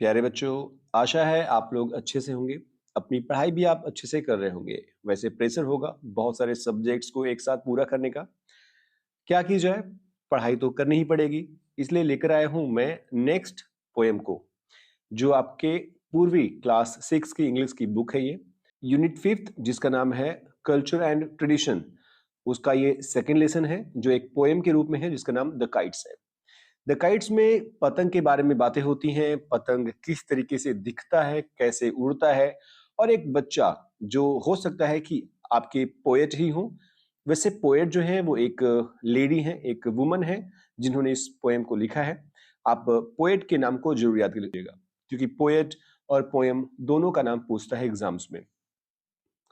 प्यारे बच्चों, आशा है आप लोग अच्छे से होंगे। अपनी पढ़ाई भी आप अच्छे से कर रहे होंगे। वैसे प्रेशर होगा बहुत सारे सब्जेक्ट्स को एक साथ पूरा करने का। क्या की जाए? पढ़ाई तो करनी ही पड़ेगी। इसलिए लेकर आया हूं मैं नेक्स्ट पोएम को, जो आपके पूर्वी क्लास 6 की इंग्लिश की बुक है ये। यूनिट 5th जिसका नाम है कल्चर एंड ट्रेडिशन, उसका ये सेकंड लेसन है जो एक पोएम के रूप में है जिसका नाम द काइट्स है। द काइट्स में पतंग के बारे में बातें होती हैं, पतंग किस तरीके से दिखता है, कैसे उड़ता है, और एक बच्चा जो हो सकता है कि आपके पोएट ही हो। वैसे पोएट जो है वो एक लेडी है, एक वुमन है जिन्होंने इस पोएम को लिखा है। आप पोएट के नाम को जरूर याद कर लीजिएगा, क्योंकि पोएट और पोएम दोनों का नाम पूछता है एग्जाम्स में।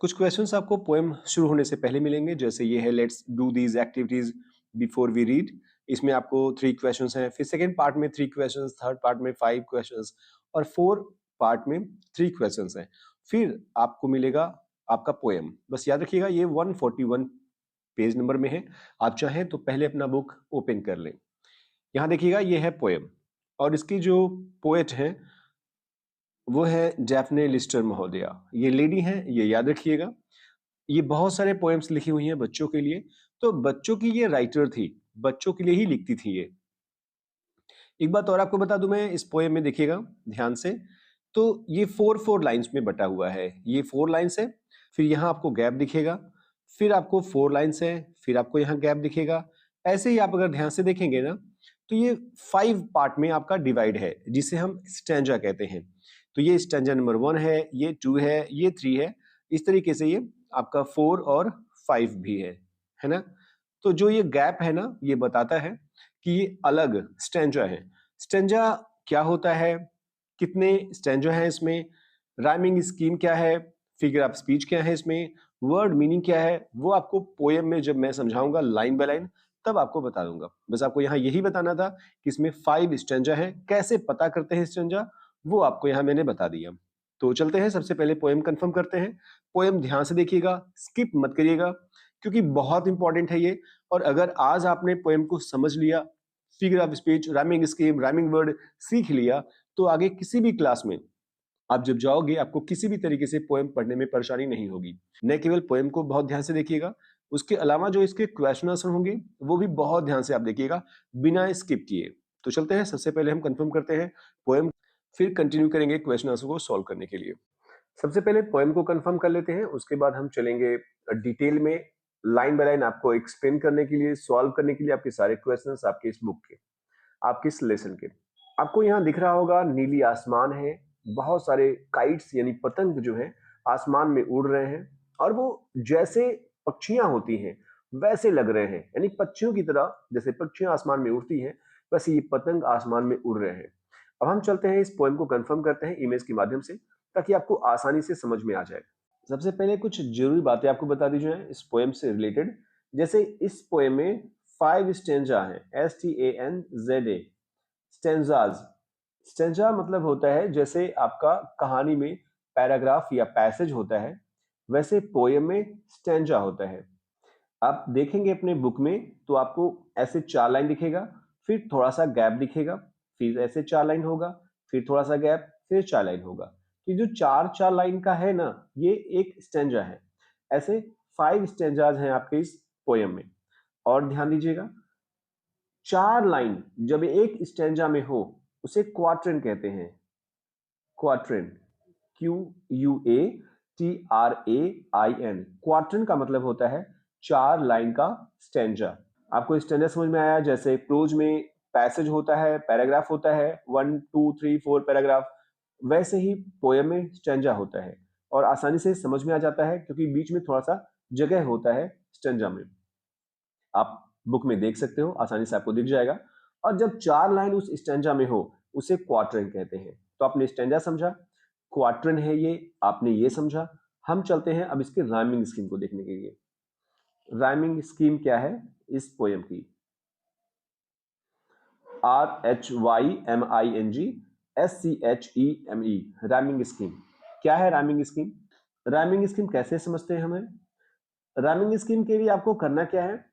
कुछ क्वेश्चंस आपको पोएम शुरू होने से पहले मिलेंगे, जैसे ये है let's do these activities before we read. इसमें आपको 3 क्वेश्चंस हैं, फिर सेकंड पार्ट में 3 क्वेश्चंस, थर्ड पार्ट में 5 क्वेश्चंस और फोर्थ पार्ट में 3 क्वेश्चंस हैं। फिर आपको मिलेगा आपका पोएम। बस याद रखिएगा ये 141 पेज नंबर में है। आप चाहें तो पहले अपना बुक ओपन कर लें। यहाँ देखिएगा ये है पोएम, और इसकी जो पोएट है वो है डैफ्ने लिस्टर महोदया। ये लेडी हैं, ये याद रखिएगा। ये बहुत सारे पोएम्स लिखी हुई हैं बच्चों के लिए, तो बच्चों की ये राइटर थी, बच्चों के लिए ही लिखती थी ये। एक बात और आपको बता दूं मैं, इस पोएम में देखिएगा ध्यान से, तो ये 4 लाइन्स में बटा हुआ है। ये 4 लाइन्स है, फिर यहाँ आपको गैप दिखेगा, फिर आपको 4 लाइन्स है, फिर आपको यहाँ गैप दिखेगा। ऐसे ही आप अगर ध्यान से देखेंगे ना, तो ये 5 पार्ट में आपका डिवाइड है, जिसे हम स्टैंजा कहते हैं। तो ये स्टैंजा नंबर 1 है, ये 2 है, ये 3 है। इस तरीके से ये आपका 4 और 5 भी है ना? तो जो ये गैप है ना, ये बताता है कि ये अलग स्टैंजा है। स्टैंजा क्या होता है, कितने स्टैंजा हैं इसमें, राइमिंग स्कीम क्या है, फिगर ऑफ स्पीच क्या है इसमें, वर्ड मीनिंग क्या है, वो आपको पोएम में जब मैं समझाऊंगा लाइन बाय लाइन, तब आपको बता दूंगा। बस आपको यहाँ यही बताना था कि इसमें 5 स्टैंजा है। कैसे पता करते हैं स्टैंजा, वो आपको यहाँ मैंने बता दिया। तो चलते हैं, सबसे पहले पोएम कंफर्म करते हैं। पोएम ध्यान से देखिएगा, स्किप मत करिएगा, क्योंकि बहुत इंपॉर्टेंट है ये। और अगर आज आपने पोएम को समझ लिया, figure of speech, rhyming scheme, rhyming word सीख लिया, तो आगे किसी भी क्लास में आप जब जाओगे, आपको किसी भी तरीके से पोएम पढ़ने में परेशानी नहीं होगी। न केवल पोएम को बहुत ध्यान से देखिएगा, उसके अलावा जो इसके क्वेश्चन आंसर होंगे वो भी बहुत ध्यान से आप देखिएगा, बिना स्किप किए। तो चलते हैं, सबसे पहले हम कंफर्म करते हैं पोएम, फिर कंटिन्यू करेंगे क्वेश्चन आंसर को सॉल्व करने के लिए। सबसे पहले पोएम को कंफर्म कर लेते हैं, उसके बाद हम चलेंगे डिटेल में, लाइन बाय लाइन आपको एक्सप्लेन करने के लिए, सॉल्व करने के लिए आपके सारे क्वेश्चंस आपके इस बुक के, आपके इस लेसन के। आपको यहाँ दिख रहा होगा नीली आसमान है, बहुत सारे काइट्स यानी पतंग जो है आसमान में उड़ रहे हैं, और वो जैसे पक्षियां होती हैं वैसे लग रहे हैं, यानी पक्षियों की तरह, जैसे पक्षियां आसमान में उड़ती हैं वैसे ये पतंग आसमान में उड़ रहे हैं। अब हम चलते हैं, इस पोएम को कंफर्म करते हैं इमेज के माध्यम से, ताकि आपको आसानी से समझ में आ जाए। सबसे पहले कुछ जरूरी बातें आपको बता दी जाए इस पोएम से रिलेटेड। जैसे इस पोएम में 5 स्टेंजा है, STANZA, स्टेंजाज। स्टेंजा मतलब होता है जैसे आपका कहानी में पैराग्राफ या पैसेज होता है, वैसे पोएम में स्टेंजा होता है। आप देखेंगे अपने बुक में तो आपको ऐसे 4 लाइन दिखेगा, फिर थोड़ा सा गैप दिखेगा, फिर ऐसे 4 लाइन होगा, फिर थोड़ा सा गैप, फिर 4 लाइन होगा। तो जो 4-4 लाइन का है ना, ये एक स्टेंजा है। ऐसे 5 स्टेंजाज हैं आपके इस पोएम में। और ध्यान दीजिएगा, 4 लाइन जब एक स्टेंजा में हो उसे क्वाट्रेन कहते हैं। क्वाट्रेन, QUATRAIN, क्वाट्रेन का मतलब होता है 4 लाइन का स्टेंजा। आपको स्टेंजा समझ में आया? जैसे प्रोज में पैसेज होता है, पैराग्राफ होता है, 1 2 3 4 पैराग्राफ, वैसे ही पोएम में स्टेंजा होता है, और आसानी से समझ में आ जाता है क्योंकि बीच में थोड़ा सा जगह होता है स्टेंजा में। आप बुक में देख सकते हो, आसानी से आपको दिख जाएगा। और जब 4 लाइन उस स्टैंजा में हो उसे क्वार्टरन कहते हैं। तो आपने स्टैंजा समझा, क्वार्टरन है ये, आपने ये समझा। हम चलते हैं अब इसके राइमिंग स्कीम को देखने के लिए। राइमिंग स्कीम क्या है इस पोएम की? RHYMING SCHEME, rhyming scheme. क्या है राइमिंग स्कीम? राइमिंग स्कीम कैसे समझते हैं हमें? राइमिंग स्कीम के लिए आपको करना क्या है,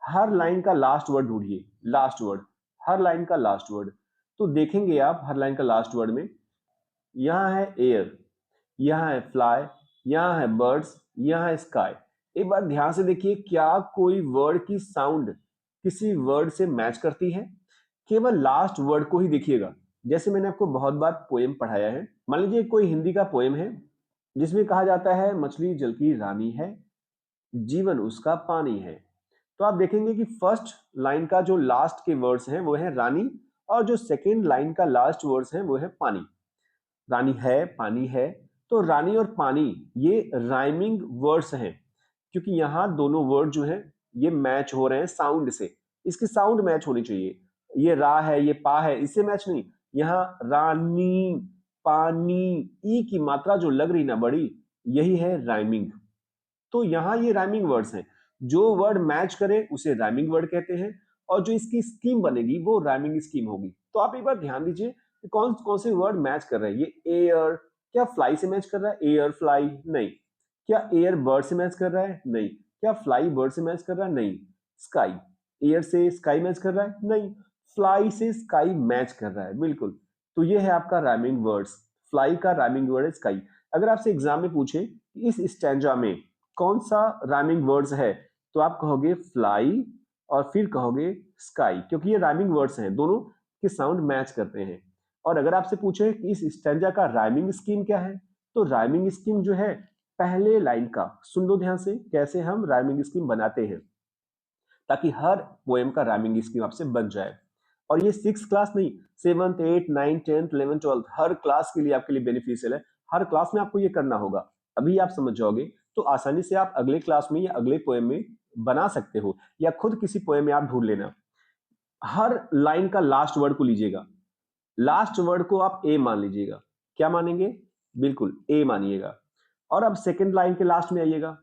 हर लाइन का लास्ट वर्ड ढूंढिए, लास्ट वर्ड, हर लाइन का लास्ट वर्ड। तो देखेंगे आप हर लाइन का लास्ट वर्ड में यहाँ है एयर, यहाँ है फ्लाई, यहाँ है बर्ड्स, यहाँ है स्काई। एक बार ध्यान से देखिए, क्या कोई वर्ड की साउंड किसी वर्ड से मैच करती है? केवल लास्ट वर्ड को ही देखिएगा। जैसे मैंने आपको बहुत बार पोएम पढ़ाया है, मान लीजिए कोई हिंदी का पोएम है जिसमें कहा जाता है मछली जल की रानी है, जीवन उसका पानी है। तो आप देखेंगे कि फर्स्ट लाइन का जो लास्ट के वर्ड्स हैं वो है रानी, और जो सेकेंड लाइन का लास्ट वर्ड्स है वो है पानी। रानी है, पानी है, तो रानी और पानी ये राइमिंग वर्ड्स हैं, क्योंकि यहाँ दोनों वर्ड जो हैं ये मैच हो रहे हैं साउंड से। इसकी साउंड मैच होनी चाहिए। ये रा है, ये पा है, इससे मैच नहीं। यहाँ रानी, पानी, ई की मात्रा जो लग रही ना बड़ी, यही है राइमिंग। तो यहाँ ये राइमिंग वर्ड्स हैं। जो वर्ड मैच करे उसे राइमिंग वर्ड कहते हैं, और जो इसकी स्कीम बनेगी वो राइमिंग स्कीम होगी। तो आप एक बार ध्यान दीजिए कि कौन कौन से वर्ड मैच कर रहे हैं। ये एयर, क्या फ्लाई से मैच कर रहा है? एयर फ्लाई नहीं। क्या एयर बर्ड से मैच कर रहा है? नहीं। क्या फ्लाई बर्ड से मैच कर रहा है? नहीं। स्काई, एयर से स्काई मैच कर रहा है? नहीं। फ्लाई से स्काई मैच कर रहा है, बिल्कुल। तो ये है आपका राइमिंग वर्ड्स। फ्लाई का राइमिंग वर्ड है स्काई। अगर आपसे एग्जाम में पूछे इस स्टैंजा में कौन सा राइमिंग वर्ड्स है, तो आप कहोगे फ्लाई और फिर कहोगे स्काई, क्योंकि ये राइमिंग वर्ड्स हैं, दोनों के साउंड मैच करते हैं। और अगर आपसे पूछे कि इस स्टैंजा का राइमिंग स्कीम क्या है, तो राइमिंग स्कीम जो है पहले लाइन का, सुन लो ध्यान से कैसे हम राइमिंग स्कीम बनाते हैं, ताकि हर पोएम का राइमिंग स्कीम आपसे बन जाए। और ये 6 क्लास नहीं, 7th 8th 9th 10th 11th 12th हर क्लास के लिए आपके लिए बेनिफिशियल है। हर क्लास में आपको ये करना होगा। अभी आप समझ जाओगे तो आसानी से आप अगले क्लास में या अगले पोएम में बना सकते हो, या खुद किसी पोएम में आप ढूंढ लेना। हर लाइन का लास्ट वर्ड को लीजिएगा, लास्ट वर्ड को आप ए मान लीजिएगा। क्या मानेंगे? बिल्कुल ए मानिएगा। और अब सेकेंड लाइन के लास्ट में आइएगा,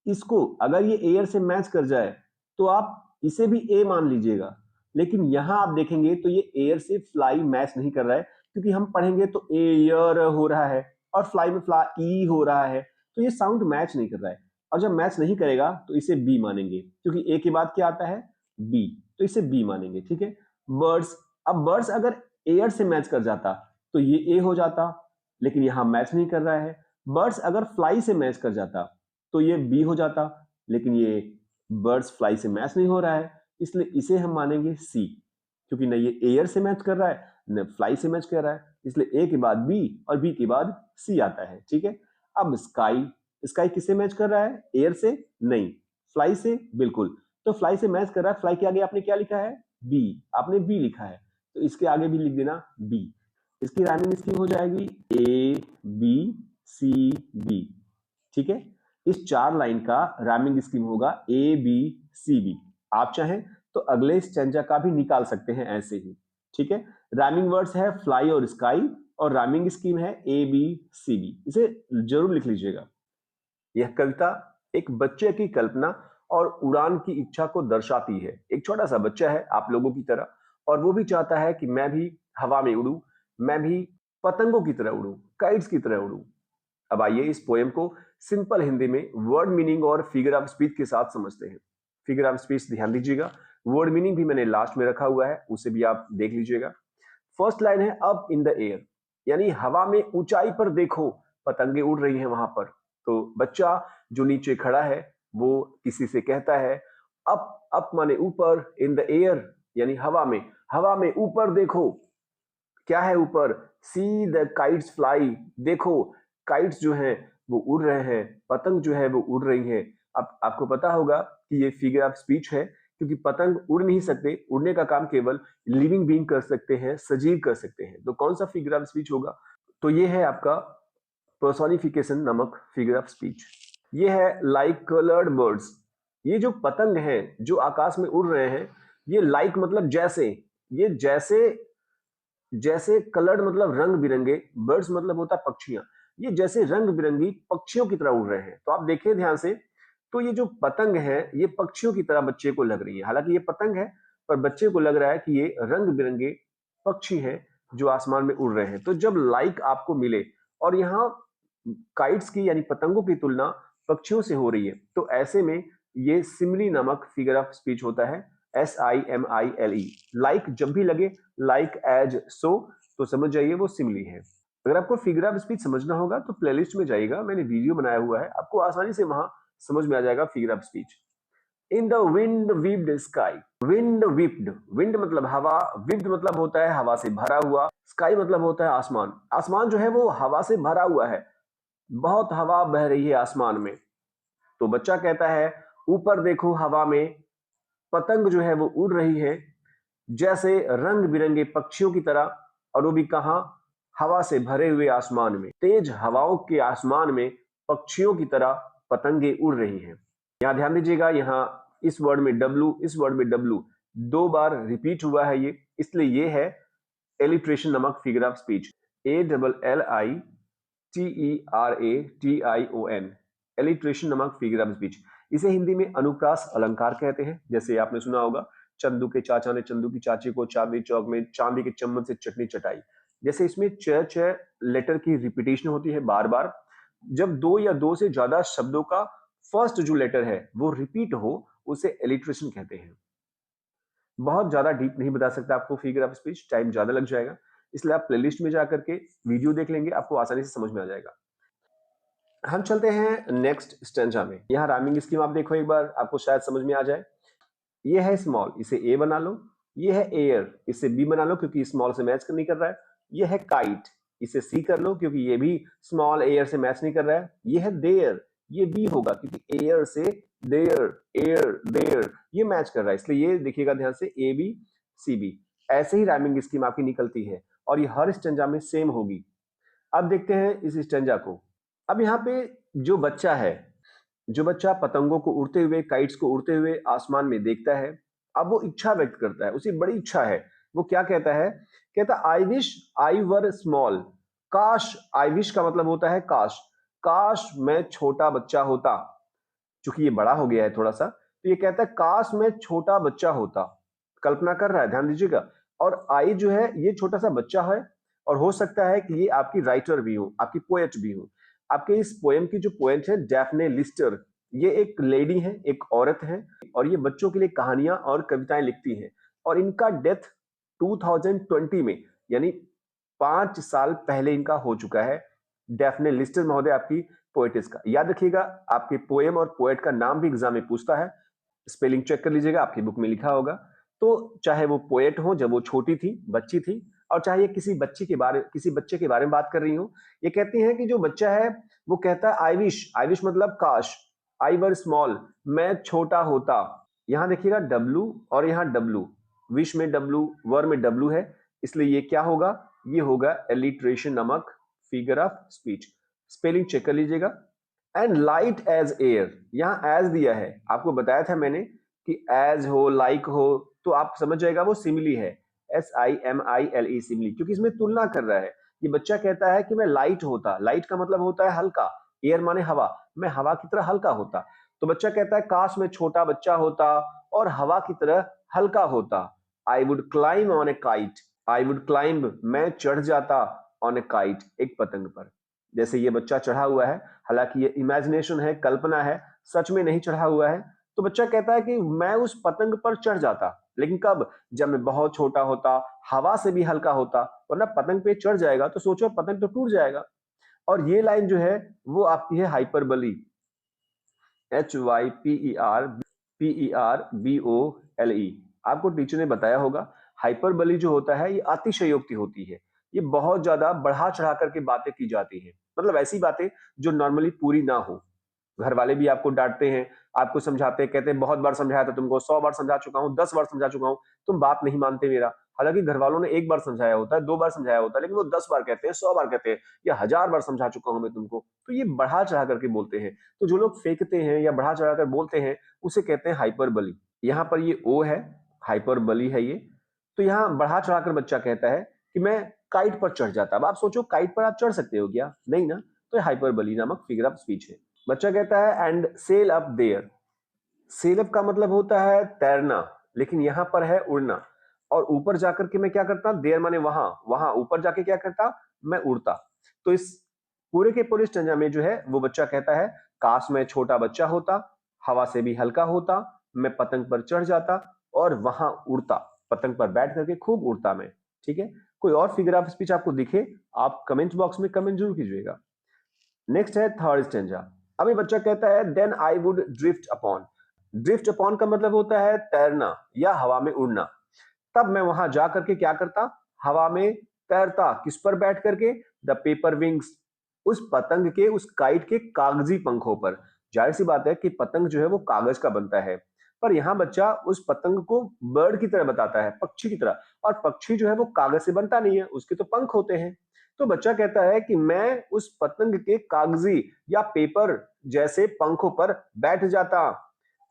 इसको अगर ये एयर से मैच कर जाए तो आप इसे भी ए मान लीजिएगा। लेकिन यहां आप देखेंगे तो ये एयर से फ्लाई मैच नहीं कर रहा है, क्योंकि हम पढ़ेंगे तो एयर हो रहा है और फ्लाई में फ्लाई हो रहा है, तो ये साउंड मैच नहीं कर रहा है। और जब मैच नहीं करेगा तो इसे बी मानेंगे, क्योंकि ए के बाद क्या आता है? बी, तो इसे बी मानेंगे। ठीक है। बर्ड्स, अब बर्ड्स अगर एयर से मैच कर जाता तो ये ए हो जाता, लेकिन यहां मैच नहीं कर रहा है। बर्ड्स अगर फ्लाई से मैच कर जाता तो ये बी हो जाता, लेकिन ये बर्ड्स फ्लाई से मैच नहीं हो रहा है, इसलिए इसे हम मानेंगे सी, क्योंकि न ये एयर से मैच कर रहा है न फ्लाई से मैच कर रहा है, इसलिए ए के बाद बी और बी के बाद सी आता है। ठीक है। अब स्काई, स्काई किससे मैच कर रहा है? एयर से नहीं, फ्लाई से, बिल्कुल। तो फ्लाई से मैच कर रहा है, फ्लाई के आगे आपने क्या लिखा है? बी, आपने बी लिखा है, तो इसके आगे भी लिख देना बी। इसकी राइमिंग स्कीम हो जाएगी ए बी सी बी। ठीक है। इस 4 लाइन का राइमिंग स्कीम होगा ए बी सी बी। आप चाहें तो अगले स्टैंजा का भी निकाल सकते हैं ऐसे ही। ठीक है। राइमिंग वर्ड्स है फ्लाई और स्काई, और राइमिंग स्कीम है ए बी सी बी। इसे जरूर लिख लीजिएगा। यह कविता एक बच्चे की कल्पना और उड़ान की इच्छा को दर्शाती है। एक छोटा सा बच्चा है आप लोगों की तरह, और वो भी चाहता है कि मैं भी हवा में उड़ूं, मैं भी पतंगों की तरह उड़ूं, काइट्स की तरह उड़ूं। अब आइए इस पोएम को सिंपल हिंदी में वर्ड मीनिंग और फिगर ऑफ स्पीच के साथ समझते हैं। फिगर ऑफ स्पीच ध्यान दीजिएगा, वर्ड मीनिंग भी मैंने लास्ट में रखा हुआ है, उसे भी आप देख लीजिएगा। फर्स्ट लाइन है अप इन द एयर, यानी हवा में ऊंचाई पर देखो, पतंगे उड़ रही हैं वहां पर। तो बच्चा जो नीचे खड़ा है वो किसी से कहता है अप, अप माने ऊपर, इन द एयर यानी हवा में, हवा में ऊपर देखो। क्या है ऊपर? सी द काइट्स फ्लाई, देखो काइट्स जो हैं वो उड़ रहे हैं, पतंग जो है वो उड़ रही है। अब आपको पता होगा कि ये फिगर ऑफ स्पीच है, क्योंकि पतंग उड़ नहीं सकते, उड़ने का काम केवल लिविंग बीइंग कर सकते हैं, सजीव कर सकते हैं। तो कौन सा फिगर ऑफ स्पीच होगा? तो ये है आपका पर्सोनिफिकेशन नामक फिगर ऑफ स्पीच। ये है लाइक कलर्ड बर्ड्स, ये जो पतंग हैं जो आकाश में उड़ रहे हैं, ये लाइक मतलब जैसे, ये जैसे, जैसे कलर्ड मतलब रंग बिरंगे, बर्ड्स मतलब होता है पक्षियां, ये जैसे रंग बिरंगी पक्षियों की तरह उड़ रहे हैं। तो आप देखिए ध्यान से, तो ये जो पतंग है ये पक्षियों की तरह बच्चे को लग रही है। हालांकि ये पतंग है, पर बच्चे को लग रहा है कि ये रंग बिरंगे पक्षी हैं जो आसमान में उड़ रहे हैं। तो जब लाइक आपको मिले और यहाँ काइट्स की यानी पतंगों की तुलना पक्षियों से हो रही है, तो ऐसे में ये सिमिली नामक फिगर ऑफ स्पीच होता है, SIMILE। लाइक जब भी लगे, लाइक एज सो, तो समझ जाइए वो सिमिली है। अगर आपको फिगर ऑफ स्पीच समझना होगा तो प्लेलिस्ट में जाइएगा, मैंने वीडियो बनाया हुआ है, आपको आसानी से वहां समझ में आ जाएगा figure of speech. In the wind whipped sky, wind whipped, wind मतलब हवा, वीप्ड मतलब होता है हवा से भरा हुआ, स्काई मतलब होता है आसमान। आसमान जो है वो हवा से भरा हुआ है, बहुत हवा बह रही है आसमान में। तो बच्चा कहता है ऊपर देखो हवा में पतंग जो है वो उड़ रही है जैसे रंग बिरंगे पक्षियों की तरह, और वो भी कहां, हवा से भरे हुए आसमान में। तेज हवाओं के आसमान में पक्षियों की तरह पतंगे उड़ रही हैं। यहां ध्यान दीजिएगा, यहां इस वर्ड में डब्लू, इस वर्ड में डब्लू दो बार रिपीट हुआ है ये, इसलिए ये है एलिट्रेशन नामक figure of speech. ALLITERATION, alliteration नामक फिगर ऑफ स्पीच। इसे हिंदी में अनुप्रास अलंकार कहते हैं। जैसे आपने सुना होगा, चंदू के चाचा ने चंदू की चाची को चांदनी चौक में चांदी के चम्मच से चटनी चटाई। जैसे इसमें च च लेटर की रिपीटेशन होती है बार बार। जब दो या दो से ज्यादा शब्दों का फर्स्ट जो लेटर है वो रिपीट हो, उसे एलिट्रेशन कहते हैं। बहुत ज्यादा डीप नहीं बता सकता आपको फिगर ऑफ स्पीच, टाइम ज्यादा लग जाएगा, इसलिए आप प्लेलिस्ट में जाकर के वीडियो देख लेंगे, आपको आसानी से समझ में आ जाएगा। हम चलते हैं नेक्स्ट स्टेंजा में। यहाँ राइमिंग स्कीम आप देखो एक बार, आपको शायद समझ में आ जाए। ये है स्मॉल, इसे ए बना लो। ये है एयर, इसे बी बना लो क्योंकि स्मॉल से मैच नहीं कर रहा है। ये है काइट, इसे सी कर लो क्योंकि ये भी स्मॉल एयर से मैच नहीं कर रहा है। ये है देयर, ये बी होगा क्योंकि एयर से देयर, एयर देयर ये मैच कर रहा है, इसलिए ये देखिएगा ध्यान से, ए बी सी बी। ऐसे ही राइमिंग स्कीम आपकी निकलती है और ये हर स्टेंजा में सेम होगी। अब देखते हैं इस स्टेंजा को। अब यहाँ पे जो बच्चा है, जो बच्चा पतंगों को उड़ते हुए, काइट्स को उड़ते हुए आसमान में देखता है, अब वो इच्छा व्यक्त करता है, उसी बड़ी इच्छा है। वो क्या कहता है? कहता I wish I were small, काश, आई विश का मतलब होता है काश, काश मैं छोटा बच्चा होता। चूंकि ये बड़ा हो गया है थोड़ा सा, तो ये कहता है काश मैं छोटा बच्चा होता। कल्पना कर रहा है, ध्यान दीजिएगा। और आई जो है ये छोटा सा बच्चा है, और हो सकता है कि ये आपकी राइटर भी हो, आपकी पोएट भी हो। आपके इस पोएम की जो पोएट है डैफ्ने लिस्टर, ये एक लेडी है, एक औरत है, और ये बच्चों के लिए कहानियां और कविताएं लिखती हैं। और इनका डेथ 2020 में, यानी 5 साल पहले इनका हो चुका है। डैफ्ने लिस्टर महोदय आपकी पोएटिस का, याद रखिएगा, आपके पोएम और पोएट का नाम भी एग्जाम में पूछता है, स्पेलिंग चेक कर लीजिएगा, आपकी बुक में लिखा होगा। तो चाहे वो पोएट हो जब वो छोटी थी, बच्ची थी, और चाहे ये किसी बच्चे के बारे में बात कर रही हो, ये कहती हैं कि जो बच्चा है वो कहता है आई विश, आई विश मतलब काश, आई वर स्मॉल मैं छोटा होता। यहां देखिएगा डब्लू और यहाँ डब्लू, विश में डब्लू, वर में डब्लू है, इसलिए ये क्या होगा? ये होगा एलिट्रेशन नामक figure of speech. Spelling check कर लीजिएगा। एंड लाइट एज एयर, यहां एज दिया है, आपको बताया था मैंने कि एज हो, लाइक हो, तो आप समझ जाएगा वो सिमिली है, SIMILE सिमिली, क्योंकि इसमें तुलना कर रहा है। ये बच्चा कहता है कि मैं लाइट होता, लाइट का मतलब होता है हल्का, एयर माने हवा, मैं हवा की तरह हल्का होता। तो बच्चा कहता है काश मैं छोटा बच्चा होता और हवा की तरह हल्का होता। I would climb on A kite, I would climb मैं चढ़ जाता, ऑन ए काइट एक पतंग पर। जैसे ये बच्चा चढ़ा हुआ है, हालांकि ये इमेजिनेशन है, कल्पना है, सच में नहीं चढ़ा हुआ है। तो बच्चा कहता है कि मैं उस पतंग पर चढ़ जाता, लेकिन कब? जब मैं बहुत छोटा होता, हवा से भी हल्का होता, वरना पतंग पे चढ़ जाएगा तो सोचो पतंग तो टूट जाएगा। और ये लाइन जो है वो आपकी है हाइपरबली, HYPERBOLE। आपको टीचर ने बताया होगा, हाइपरबली जो होता है ये अतिशयोक्ति होती है, ये बहुत ज्यादा बढ़ा चढ़ा करके बातें की जाती है, मतलब ऐसी बातें जो नॉर्मली पूरी ना हो। घर वाले भी आपको डांटते हैं, आपको समझाते हैं, कहते हैं बहुत बार समझाया था तुमको, 100 बार समझा चुका हूँ, 10 बार समझा चुका हूँ, तुम बात नहीं मानते मेरा। हालांकि घर वालों ने एक बार समझाया होता है, 2 बार समझाया होता है, लेकिन वो 10 बार कहते हैं, 100 बार कहते हैं, या 1000 बार समझा चुका हूं मैं तुमको। तो ये बढ़ा चढ़ा करके बोलते हैं। तो जो लोग फेंकते हैं या बढ़ा चढ़ा कर बोलते हैं, उसे कहते हैं हाइपरबली। यहाँ पर ये ओ है, हाइपरबली है ये। तो यहाँ बढ़ा चढ़ाकर बच्चा कहता है कि मैं काइट पर चढ़ जाता। अब आप सोचो काइट पर आप चढ़ सकते हो क्या? नहीं ना। तो हाइपरबली नामक फिगर ऑफ स्पीच है। बच्चा कहता है and sail up there, sail up का मतलब होता है तैरना, लेकिन यहां पर है उड़ना। और ऊपर जाकर के मैं क्या करता? देयर माने वहां, वहां ऊपर जाके क्या करता? मैं उड़ता। तो इस पूरे के पूरे स्टेंजा में जो है वो बच्चा कहता है काश मैं छोटा बच्चा होता, हवा से भी हल्का होता, मैं पतंग पर चढ़ जाता और वहां उड़ता, पतंग पर बैठ करके खूब उड़ता मैं। ठीक है, कोई और फिगर ऑफ स्पीच आपको दिखे, आप कमेंट बॉक्स में कमेंट जरूर कीजिएगा। नेक्स्ट है थर्ड स्टेंजा। अभी बच्चा कहता है then I would drift upon. Drift upon का मतलब होता है तैरना या हवा में उड़ना। तब मैं वहां जा करके क्या करता, हवा में तैरता। किस पर बैठ करके, द पेपर विंग्स, उस पतंग के, उस काइट के कागजी पंखों पर। जाहिर सी बात है कि पतंग जो है वो कागज का बनता है, पर यहाँ बच्चा उस पतंग को बर्ड की तरह बताता है, पक्षी की तरह। और पक्षी जो है वो कागज से बनता नहीं है, उसके तो पंख होते हैं। तो बच्चा कहता है कि मैं उस पतंग के कागजी या पेपर जैसे पंखों पर बैठ जाता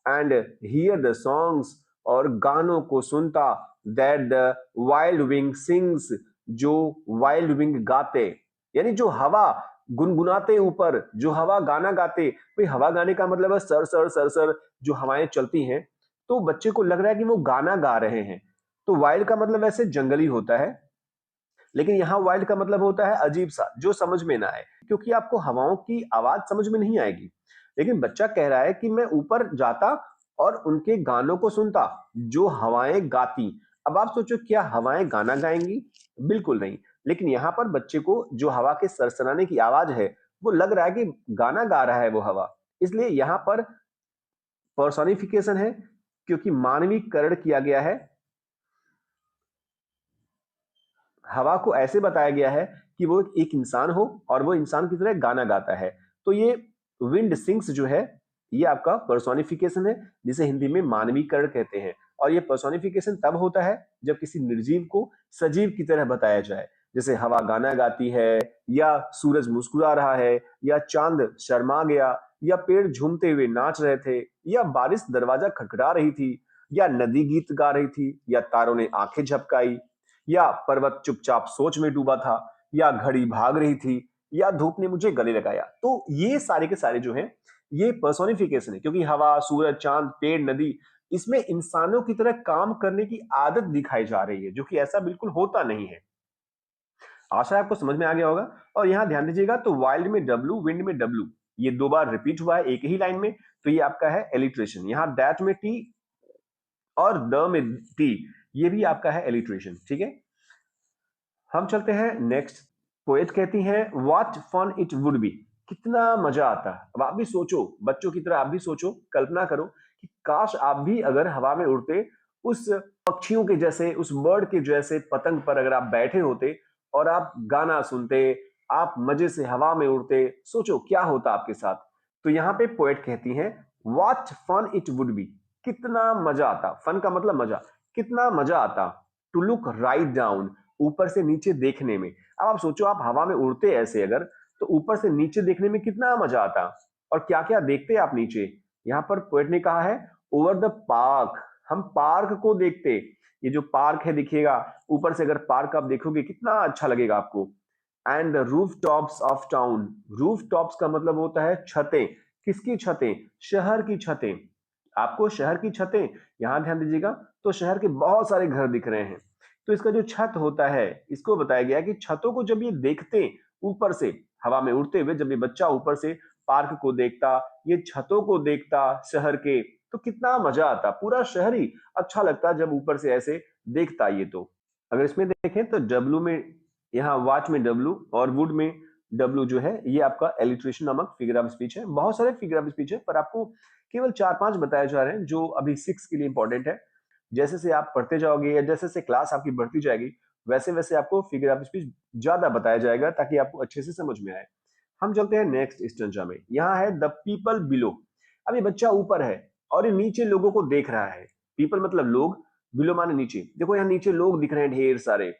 एंड हियर द सॉन्ग्स, और गानों को सुनता, that the wild wing sings, जो वाइल्ड विंग गाते, यानी जो हवा गुनगुनाते ऊपर, जो हवा गाना गाते। भाई हवा गाने का मतलब है सर सर सर सर जो हवाएं चलती हैं, तो बच्चे को लग रहा है कि वो गाना गा रहे हैं। तो वाइल्ड का मतलब वैसे जंगली होता है, लेकिन यहाँ वाइल्ड का मतलब होता है अजीब सा, जो समझ में ना आए, क्योंकि आपको हवाओं की आवाज समझ में नहीं आएगी। लेकिन बच्चा कह रहा है कि मैं ऊपर जाता और उनके गानों को सुनता जो हवाएं गाती। अब आप सोचो, क्या हवाएं गाना गाएंगी? बिल्कुल नहीं। लेकिन यहाँ पर बच्चे को जो हवा के सरसराने की आवाज है, वो लग रहा है कि गाना गा रहा है वो हवा। इसलिए यहाँ पर पर्सोनिफिकेशन है, क्योंकि मानवीकरण किया गया है। हवा को ऐसे बताया गया है कि वो एक इंसान हो और वो इंसान की तरह गाना गाता है। तो ये विंड सिंग्स जो है, ये आपका पर्सोनिफिकेशन है, जिसे हिंदी में मानवीकरण कहते हैं। और ये पर्सोनिफिकेशन तब होता है जब किसी निर्जीव को सजीव की तरह बताया जाए। जैसे हवा गाना गाती है, या सूरज मुस्कुरा रहा है, या चांद शर्मा गया, या पेड़ झूमते हुए नाच रहे थे, या बारिश दरवाजा खटखटा रही थी, या नदी गीत गा रही थी, या तारों ने आंखें झपकाई, या पर्वत चुपचाप सोच में डूबा था, या घड़ी भाग रही थी, या धूप ने मुझे गले लगाया। तो ये सारे के सारे जो हैं, ये पर्सोनिफिकेशन है, क्योंकि हवा, सूरज, चांद, पेड़, नदी, इसमें इंसानों की तरह काम करने की आदत दिखाई जा रही है, जो कि ऐसा बिल्कुल होता नहीं है। आशा है आपको समझ में आ गया होगा। और यहां ध्यान दीजिएगा, तो वाइल्ड में डब्लू, विंड में डब्लू, ये दो बार रिपीट हुआ है एक ही लाइन में। तो ये आपका है एलिट्रेशन। यहाँ दैट में टी और द में टी, ये भी आपका है एलिट्रेशन। ठीक है, हम चलते हैं नेक्स्ट। पोएट कहती हैं what fun it would be, कितना मजा आता। अब आप भी सोचो, बच्चों की तरह आप भी सोचो, कल्पना करो कि काश आप भी अगर हवा में उड़ते, उस पक्षियों के जैसे, उस बर्ड के जैसे पतंग पर अगर आप बैठे होते और आप गाना सुनते, आप मजे से हवा में उड़ते। सोचो क्या होता आपके साथ। तो यहाँ पे पोएट कहती हैं what fun it would be, कितना मजा आता। फन का मतलब मजा, कितना मजा आता। टू लुक राइट डाउन, ऊपर से नीचे देखने में। अब आप सोचो, आप हवा में उड़ते ऐसे अगर, तो ऊपर से नीचे देखने में कितना मजा आता। और क्या क्या देखते आप नीचे। यहाँ पर पोएट ने कहा है ओवर द पार्क, हम पार्क को देखते। ये जो पार्क है दिखेगा ऊपर से, अगर पार्क आप देखोगे कितना अच्छा लगेगा आपको। And the roof tops of town, roof tops का मतलब होता है छतें। किसकी छतें? शहर की छतें। आपको शहर की छतें, यहां ध्यान दीजिएगा, तो शहर के बहुत सारे घर दिख रहे हैं। तो इसका जो छत होता है, इसको बताया गया कि छतों को जब ये देखते ऊपर से, हवा में उड़ते हुए, जब ये बच्चा ऊपर से पार्क को देखता, ये छतों को देखता शहर के, तो कितना मजा आता। पूरा शहर ही अच्छा लगता जब ऊपर से ऐसे देखता ये। तो अगर इसमें देखें तो डब्लू में, यहाँ वाच में डब्लू और वुड में डब्लू जो है, ये आपका एलिट्रेशन नामक फिगर ऑफ स्पीच है। बहुत सारे फिगर ऑफ स्पीच है, पर आपको केवल 4-5 बताए जा रहे हैं जो अभी 6 के लिए इंपॉर्टेंट है। जैसे जैसे आप पढ़ते जाओगे या जैसे जैसे क्लास आपकी बढ़ती जाएगी, वैसे वैसे आपको फिगर ऑफ स्पीच ज्यादा बताया जाएगा, ताकि आपको अच्छे से समझ में आए। हम चलते हैं नेक्स्ट स्टेंजा में। यहाँ है द पीपल बिलो। अब ये बच्चा ऊपर है और ये नीचे लोगों को देख रहा है। पीपल मतलब लोग, बिलो माने नीचे। देखो यहाँ नीचे लोग दिख रहे हैं ढेर सारे।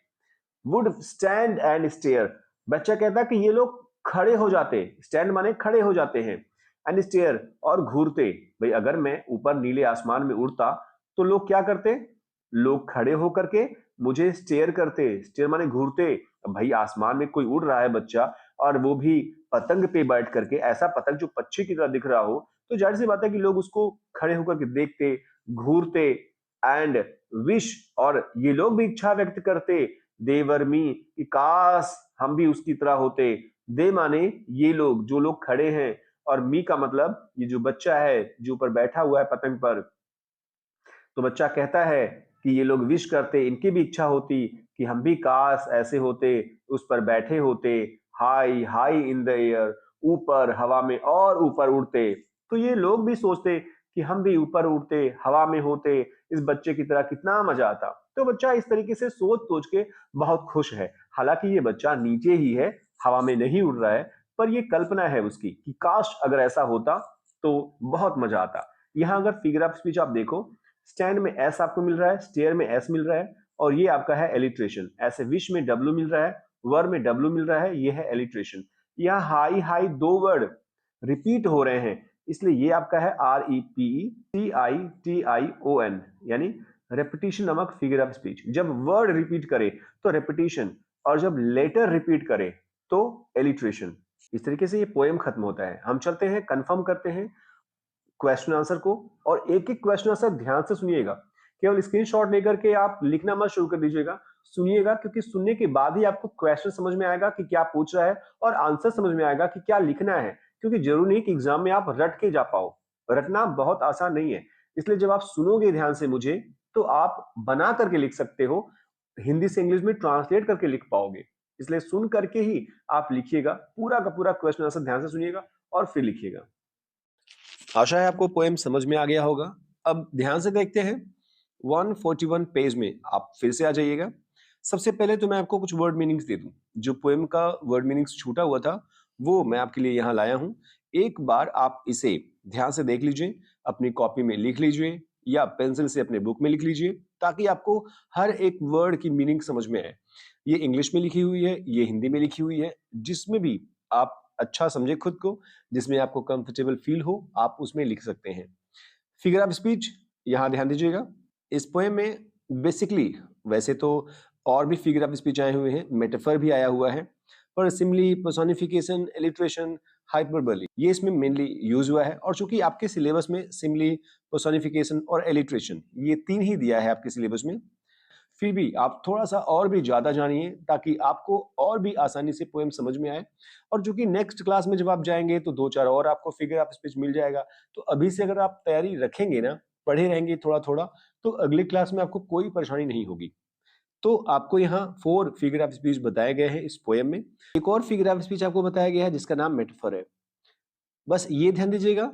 वुड स्टैंड एंड स्टेयर, बच्चा कहता है कि ये लोग खड़े हो जाते। स्टैंड माने खड़े हो जाते हैं, एंड स्टेयर और घूरते। भाई अगर मैं ऊपर नीले आसमान में उड़ता तो लोग क्या करते? लोग खड़े होकर के मुझे स्टेयर करते। स्टेयर माने घूरते। भाई आसमान में कोई उड़ रहा है बच्चा, और वो भी पतंग पे बैठ करके, ऐसा पतंग जो पक्षी की तरह दिख रहा हो, तो जाहिर सी बात है कि लोग उसको खड़े होकर के देखते, घूरते। एंड विश, और ये लोग भी इच्छा व्यक्त करते, देवर मी, कि काश हम भी उसकी तरह होते। दे माने ये लोग, जो लोग खड़े हैं, और मी का मतलब ये जो बच्चा है जो ऊपर बैठा हुआ है पतंग पर। तो बच्चा कहता है कि ये लोग विश करते, इनकी भी इच्छा होती कि हम भी काश ऐसे होते, उस पर बैठे होते, high high in the air, ऊपर हवा में और ऊपर उड़ते। तो ये लोग भी सोचते कि हम भी ऊपर उड़ते, हवा में होते, इस बच्चे की तरह कितना मजा आता। तो बच्चा इस तरीके से सोच सोच के बहुत खुश है। हालांकि ये बच्चा नीचे ही है, हवा में नहीं उड़ रहा है, पर ये कल्पना है उसकी कि काश अगर ऐसा होता तो बहुत मजा आता। यहाँ अगर फिगर ऑफ स्पीच आप देखो, स्टैंड में एस आपको मिल रहा है, स्टेयर में एस मिल रहा है, और ये आपका है एलिट्रेशन। ऐसे विश में डब्ल्यू मिल रहा है, वर में डब्ल्यू मिल रहा है, ये है एलिट्रेशन। यहाँ हाई हाई दो वर्ड रिपीट हो रहे हैं, इसलिए ये आपका है REPETITION, यानी रेपिटेशन नामक फिगर ऑफ स्पीच। जब वर्ड रिपीट करे तो रेपिटेशन, और जब लेटर रिपीट करे तो एलिट्रेशन। इस तरीके से ये पोएम खत्म होता है। हम चलते हैं, कंफर्म करते हैं क्वेश्चन आंसर को, और एक एक क्वेश्चन आंसर ध्यान से सुनिएगा। केवल स्क्रीनशॉट लेकर के आप लिखना मत शुरू कर दीजिएगा, सुनिएगा, क्योंकि सुनने के बाद ही आपको क्वेश्चन समझ में आएगा कि क्या पूछ रहा है, और आंसर समझ में आएगा कि क्या लिखना है। क्योंकि जरूरी नहीं कि एग्जाम में आप रट के जा पाओ, रटना बहुत आसान नहीं है। इसलिए जब आप सुनोगे ध्यान से मुझे, तो आप बना करके लिख सकते हो, हिंदी से इंग्लिश में ट्रांसलेट करके लिख पाओगे। इसलिए सुन करके ही आप लिखिएगा, पूरा का पूरा क्वेश्चन आंसर ध्यान से सुनिएगा और फिर लिखिएगा। आशा है आपको पोएम समझ में आ गया होगा। अब ध्यान से देखते हैं 141 पेज में आप फिर से आ जाइएगा। सबसे पहले तो मैं आपको कुछ वर्ड मीनिंग्स दे दूं। जो पोएम का वर्ड मीनिंग्स छूटा हुआ था वो मैं आपके लिए यहाँ लाया हूँ। एक बार आप इसे ध्यान से देख लीजिए, अपनी कॉपी में लिख लीजिए या पेंसिल से अपने बुक में लिख लीजिए, ताकि आपको हर एक वर्ड की मीनिंग समझ में आए। ये इंग्लिश में लिखी हुई है, ये हिंदी में लिखी हुई है, जिसमें भी आप अच्छा समझे खुद को, जिसमें आपको कंफर्टेबल फील हो, आप उसमें लिख सकते हैं। फिगर ऑफ स्पीच यहाँ ध्यान दीजिएगा। इस पोएम में बेसिकली वैसे तो और भी फिगर ऑफ स्पीच आए हुए हैं, मेटाफर भी आया हुआ है, पर सिमिली, पर्सोनिफिकेशन, इलिट्रेशन, हाइपरबोली ये इसमें मेनली यूज हुआ है। और चूंकि आपके सिलेबस में सिमिली, पर्सोनिफिकेशन और इलिट्रेशन ये तीन ही दिया है आपके सिलेबस में, फिर भी आप थोड़ा सा और भी ज्यादा जानिए, ताकि आपको और भी आसानी से पोएम समझ में आए। और जो कि नेक्स्ट क्लास में जब आप जाएंगे तो दो चार और आपको फिगर ऑफ स्पीच मिल जाएगा। तो अभी से अगर आप तैयारी रखेंगे ना, पढ़े रहेंगे थोड़ा थोड़ा, तो अगली क्लास में आपको कोई परेशानी नहीं होगी। तो आपको यहाँ 4 फिगर ऑफ स्पीच बताए गए हैं इस पोएम में। एक और फिगर ऑफ स्पीच आपको बताया गया है जिसका नाम मेटाफर है। बस ये ध्यान दीजिएगा,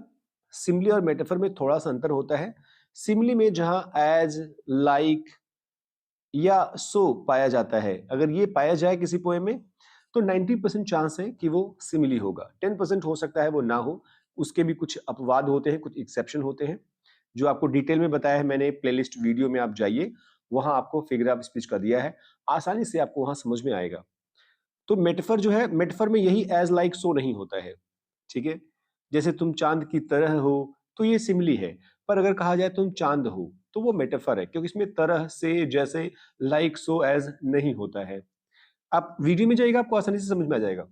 सिमिली और मेटाफर में थोड़ा सा अंतर होता है। सिमिली में जहां एज, लाइक या सो पाया जाता है, अगर ये पाया जाए किसी पोएम में, तो 90% चांस है कि वो सिमिली होगा। 10% हो सकता है वो ना हो, उसके भी कुछ अपवाद होते हैं, कुछ एक्सेप्शन होते हैं, जो आपको डिटेल में बताया है मैंने। प्लेलिस्ट वीडियो में आप जाइए, वहां आपको फिगर ऑफ स्पीच का दिया है, आसानी से आपको वहां समझ में आएगा। तो मेटाफर जो है, मेटाफर में यही एज, लाइक, सो नहीं होता है, ठीक है। जैसे तुम चांद की तरह हो, तो ये सिमिली है। पर अगर कहा जाए तुम चांद हो, तो वो मेटाफर है, क्योंकि इसमें तरह से, जैसे, लाइक, सो, एज नहीं होता है। आप वीडियो में जाइएगा, आपको आसानी से समझ में आ जाएगा।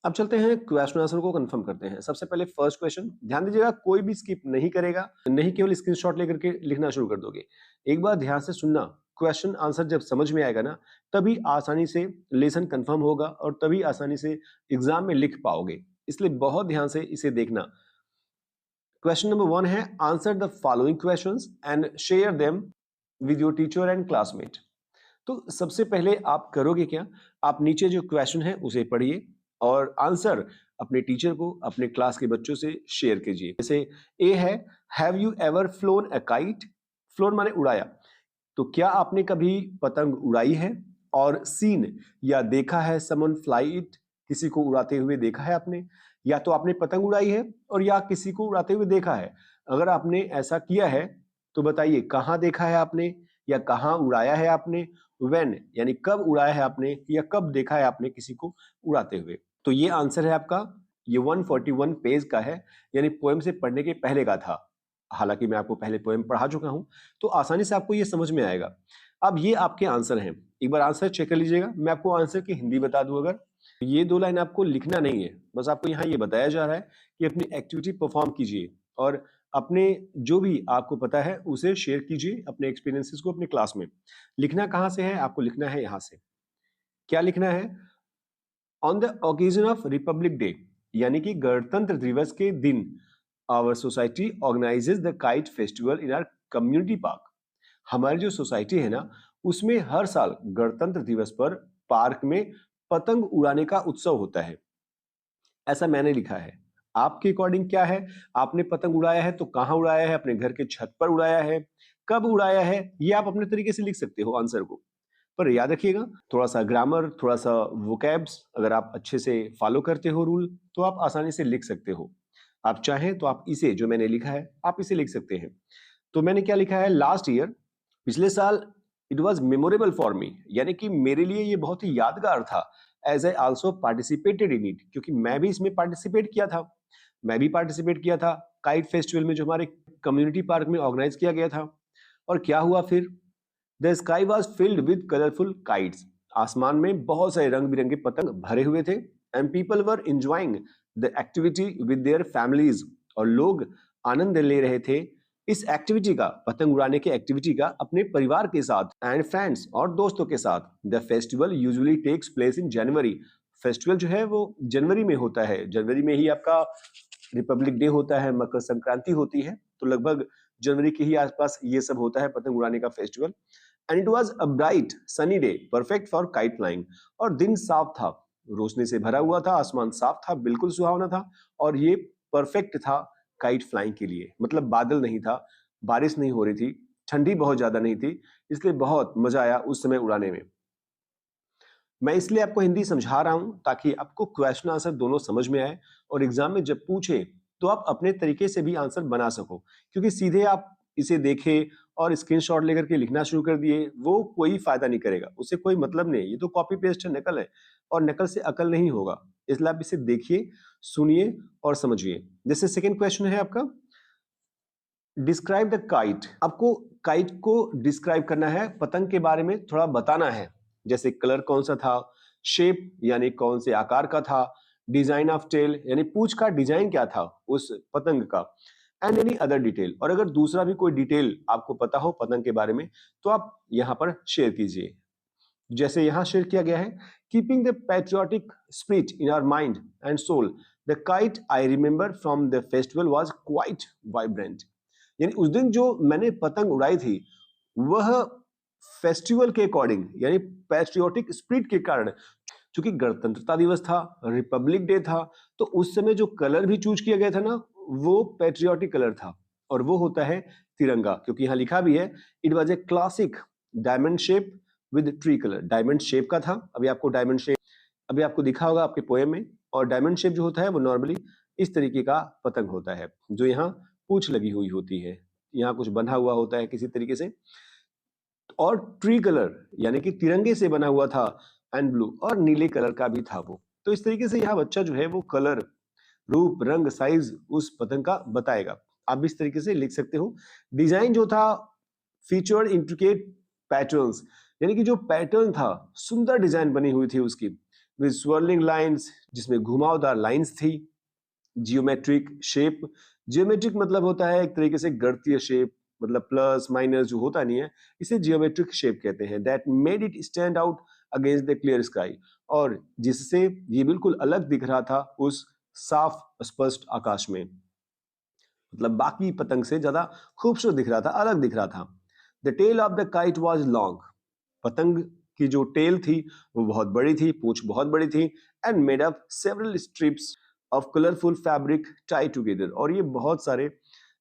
अब चलते हैं क्वेश्चन आंसर को कंफर्म करते हैं। सबसे पहले फर्स्ट क्वेश्चन ध्यान दीजिएगा, कोई भी स्किप नहीं करेगा, नहीं केवल स्क्रीनशॉट लेकर के लिखना शुरू कर दोगे। एक बार ध्यान से सुनना, क्वेश्चन आंसर जब समझ में आएगा ना, तभी आसानी से लेसन कंफर्म होगा और तभी आसानी से एग्जाम में लिख पाओगे। इसलिए बहुत ध्यान से इसे देखना। क्वेश्चन नंबर 1 है, answer the following questions and share them with your teacher and classmate. तो सबसे पहले आप करोगे क्या, आप नीचे जो क्वेश्चन है उसे पढ़िए और आंसर अपने टीचर को, अपने क्लास के बच्चों से शेयर कीजिए। जैसे ए है, have you ever phloem a kite. Phloem माने उड़ाया, तो क्या आपने कभी पतंग उड़ाई है। और सीन या देखा है, समवन फ्लाई इट, किसी को उड़ाते हुए देखा है आपने, या तो आपने पतंग उड़ाई है और या किसी को उड़ाते हुए देखा है। अगर आपने ऐसा किया है तो बताइए कहाँ देखा है आपने या कहाँ उड़ाया है आपने। व्हेन यानी कब उड़ाया है आपने या कब देखा है आपने किसी को उड़ाते हुए। तो ये आंसर है आपका, ये 141 पेज का है, यानी पोएम से पढ़ने के पहले का था। हालांकि मैं आपको पहले पोएम पढ़ा चुका हूं, तो आसानी से आपको ये समझ में आएगा। अब ये आपके आंसर हैं, एक बार आंसर चेक कर लीजिएगा। मैं आपको आंसर की हिंदी बता दूं, अगर ये 2 लाइन आपको लिखना नहीं है, बस आपको यहाँ ये बताया जा रहा है कि अपनी एक्टिविटी परफॉर्म कीजिए और अपने जो भी आपको पता है उसे शेयर कीजिए, अपने एक्सपीरियंसेस को अपने क्लास में। लिखना कहाँ से है, आपको लिखना है यहाँ से। क्या लिखना है, on the occasion of Republic Day, यानी कि गणतंत्र दिवस के दिन, our society organises the kite festival in our community park. हमारी जो सोसाइटी है ना, उसमें हर साल गणतंत्र दिवस पर पार्क में पतंग उड़ाने का उत्सव होता है। ऐसा मैंने लिखा है। आपके अकॉर्डिंग क्या है? आपने पतंग उड़ाया है तो कहाँ उड़ाया है? अपने घर के छत पर उड़ाया है? कब उड़ाया है? ये आप अपने तरीके से लिख सकते हो आंसर को। पर याद रखिएगा, थोड़ा-सा ग्रामर, थोड़ा-सा वोकैब्स अगर आप अच्छे से फॉलो करते हो रूल, तो आप आसानी से लिख सकते हो। आप चाहें तो आप इसे जो मैंने लिखा है, आप इसे लिख सकते हैं। तो मैंने क्या लिखा है? लास्ट ईयर, पिछले साल it was memorable for me, यानी कि मेरे लिए ये बहुत ही यादगार था। As I also participated in it, क्योंकि मैं भी इसमें पार्टिसिपेट किया था। मैं भी पार्टिसिपेट किया था काइट फेस्टिवल में, जो हमारे कम्युनिटी पार्क में ऑर्गेनाइज़ किया गया था। और क्या हुआ फिर? The sky was filled with colourful kites. आसमान में बहुत सारे रंग बिरंगे पतंग भरे हुए थे। And people were enjoying the activity with their families. और लोग आनंद ले रहे थे इस एक्टिविटी का, पतंग उड़ाने के एक्टिविटी का, अपने परिवार के साथ एंड फ्रेंड्स और दोस्तों के साथ। The festival usually takes place in January. Festival जो है वो जनवरी में होता है। जनवरी में ही आपका रिपब्लिक डे होता है, मकर संक्रांति होती है, तो लगभग जनवरी के ही आसपास ये सब होता है, पतंग उड़ाने का festival. And it was a bright sunny day perfect for kite flying. और दिन साफ था, रोशनी से भरा हुआ था, आसमान साफ था, बिल्कुल सुहावना था। और ये परफेक्ट था काइट फ्लाइंग के लिए। मतलब बादल नहीं था, बारिश नहीं हो रही थी, ठंडी बहुत ज्यादा नहीं थी, इसलिए बहुत मजा आया उस समय उड़ाने में। मैं इसलिए आपको हिंदी समझा रहा हूं ताकि आपको क्वेश्चन आंसर दोनों समझ में आए, और एग्जाम में जब पूछे तो आप अपने तरीके से भी आंसर बना सको। क्योंकि सीधे आप इसे देखे और स्क्रीनशॉट लेकर के लिखना शुरू कर दिए, वो कोई फायदा नहीं करेगा, उससे कोई मतलब नहीं। ये तो कॉपी पेस्ट है, नकल है, और नकल से अकल नहीं होगा। इसलिए आप इसे देखिए, सुनिए और समझिए। जैसे सेकेंड क्वेश्चन है आपका, डिस्क्राइब द काइट। आपको काइट को डिस्क्राइब करना है, पतंग के बारे में थोड़ा बताना है। जैसे कलर कौन सा था, शेप यानी कौन से आकार का था, डिजाइन ऑफ टेल यानी पूंछ का डिजाइन क्या था उस पतंग का, एंड एनी अदर डिटेल। और अगर दूसरा भी कोई डिटेल आपको पता हो पतंग के बारे में, तो आप यहाँ पर शेयर कीजिए। जैसे यहाँ शेयर किया गया है, keeping the patriotic spirit in our mind and soul, the kite I remember from the festival was quite vibrant. यानी उस दिन जो मैंने पतंग उड़ाई थी, वह फेस्टिवल के अकॉर्डिंग यानी पैट्रियोटिक स्पिरिट के कारण, क्योंकि गणतंत्रता दिवस था, रिपब्लिक डे था, तो उस समय जो कलर भी चूज किया गया था ना, वो पैट्रियोटिक कलर था। और वो होता है तिरंगा, क्योंकि यहाँ लिखा भी है, it was a classic diamond shape with tree colour. Diamond shape का था। अभी आपको डायमंड शेप अभी आपको दिखा होगा आपके पोएम में। और डायमंड शेप जो होता है वो नॉर्मली इस तरीके का पतंग होता है, जो यहाँ पूंछ लगी हुई होती है, यहाँ कुछ बंधा हुआ होता है किसी तरीके से। और ट्री कलर यानी कि तिरंगे से बना हुआ था, एंड ब्लू और नीले कलर का भी था वो। तो इस तरीके से यहाँ बच्चा जो है वो कलर, रूप, रंग, साइज उस पतंग का बताएगा। आप इस तरीके से लिख सकते हो। डिजाइन जो था, फीचर्ड इंट्रिकेट पैटर्न्स, यानी कि जो पैटर्न था, सुंदर डिजाइन बनी हुई थी उसकी, विद स्वर्लिंग लाइंस, जिसमें घुमावदार लाइंस थी। जियोमेट्रिक शेप, जियोमेट्रिक मतलब होता है एक तरीके से गणितीय शेप, मतलब प्लस माइनस जो होता नहीं है, इसे जियोमेट्रिक शेप कहते हैं। That made it stand out against the clear sky. और जिससे ये बिल्कुल अलग दिख रहा था उस साफ स्पष्ट आकाश में, मतलब बाकी पतंग से ज्यादा खूबसूरत दिख रहा था, अलग दिख रहा था। The tail of the kite was long. पतंग की जो टेल थी वो बहुत बड़ी थी, पूंछ बहुत बड़ी थी। And made up several strips of colourful fabric tie together. और ये बहुत सारे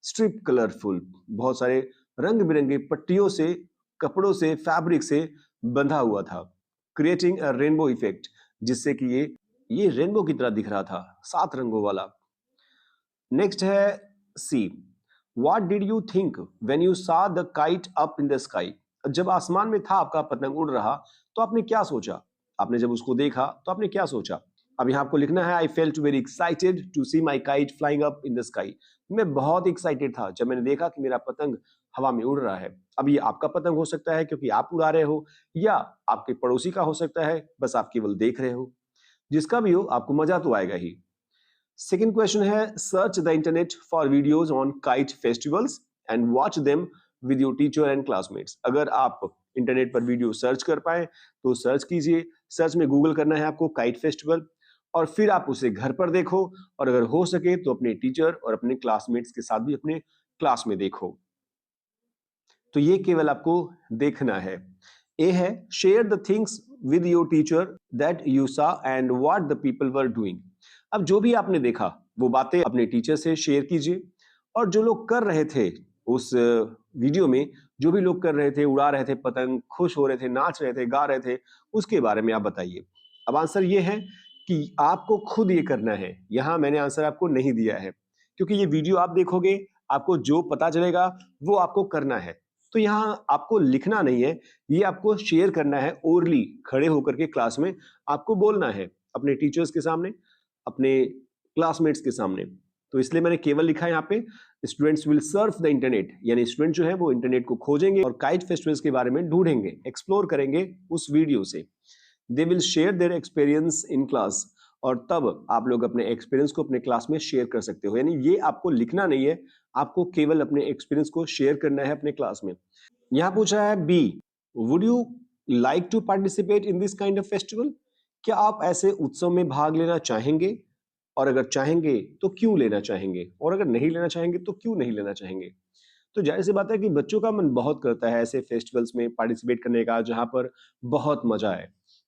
स्ट्रिप, कलरफुल, बहुत सारे रंग बिरंगे पट्टियों से, कपड़ों से, फैब्रिक से बंधा हुआ था, क्रिएटिंग अ रेनबो इफेक्ट, जिससे कि ये रेनबो की तरह दिख रहा था, 7 रंगों वाला। नेक्स्ट है C, what did you think when you saw the kite up in the sky. जब आसमान में था आपका पतंग उड़ रहा, तो आपने क्या सोचा? आपने जब उसको देखा तो आपने क्या सोचा? अब यहाँ आपको लिखना है, I felt very excited to see my kite flying up in the sky. मैं बहुत एक्साइटेड था जब मैंने देखा कि मेरा पतंग हवा में उड़ रहा है। अब ये आपका पतंग हो सकता है क्योंकि आप उड़ा रहे हो, या आपके पड़ोसी का हो सकता है, बस आप केवल देख रहे हो। जिसका भी हो, आपको मजा तो आएगा ही। सेकेंड क्वेश्चन है, search the internet for videos on kite festivals and watch them with your teacher and classmates. अगर आप इंटरनेट पर वीडियो सर्च कर पाए तो सर्च कीजिए। सर्च में गूगल करना है आपको काइट फेस्टिवल, और फिर आप उसे घर पर देखो, और अगर हो सके तो अपने टीचर और अपने क्लासमेट्स के साथ भी अपने क्लास में देखो। तो ये केवल आपको देखना है। ए है share the things with your teacher that you saw and what the people were doing. अब जो भी आपने देखा वो बातें अपने टीचर से शेयर कीजिए, और जो लोग कर रहे थे उस वीडियो में, जो भी लोग कर रहे थे, उड़ा रहे थे पतंग, खुश हो रहे थे, नाच रहे थे, गा रहे थे, उसके बारे में आप बताइए। अब आंसर ये है कि आपको खुद ये करना है। यहाँ मैंने आंसर आपको नहीं दिया है, क्योंकि ये वीडियो आप देखोगे, आपको जो पता चलेगा वो आपको करना है। तो यहाँ आपको लिखना नहीं है, ये आपको शेयर करना है। ओरली खड़े होकर के क्लास में आपको बोलना है, अपने टीचर्स के सामने, अपने क्लासमेट्स के सामने। तो इसलिए मैंने केवल लिखा है यहाँ पे students will Surf the internet, यानी स्टूडेंट जो है वो इंटरनेट को खोजेंगे और काइट फेस्टिवल्स के बारे में ढूंढेंगे, एक्सप्लोर करेंगे उस वीडियो से। They will share their experience in class, और तब आप लोग अपने एक्सपीरियंस को अपने क्लास में शेयर कर सकते हो। यानी ये आपको लिखना नहीं है, आपको केवल अपने एक्सपीरियंस को शेयर करना है अपने क्लास में। यहाँ पूछा है B, would you like to participate in this kind of festival? क्या आप ऐसे उत्सव में भाग लेना चाहेंगे? और अगर चाहेंगे तो क्यों लेना चाहेंगे? और अगर नहीं लेना चाहेंगे तो क्यों नहीं लेना चाहेंगे? तो जाहिर सी बात है कि बच्चों का मन बहुत करता है ऐसे फेस्टिवल्स में पार्टिसिपेट करने का, जहां पर बहुत मजा आए।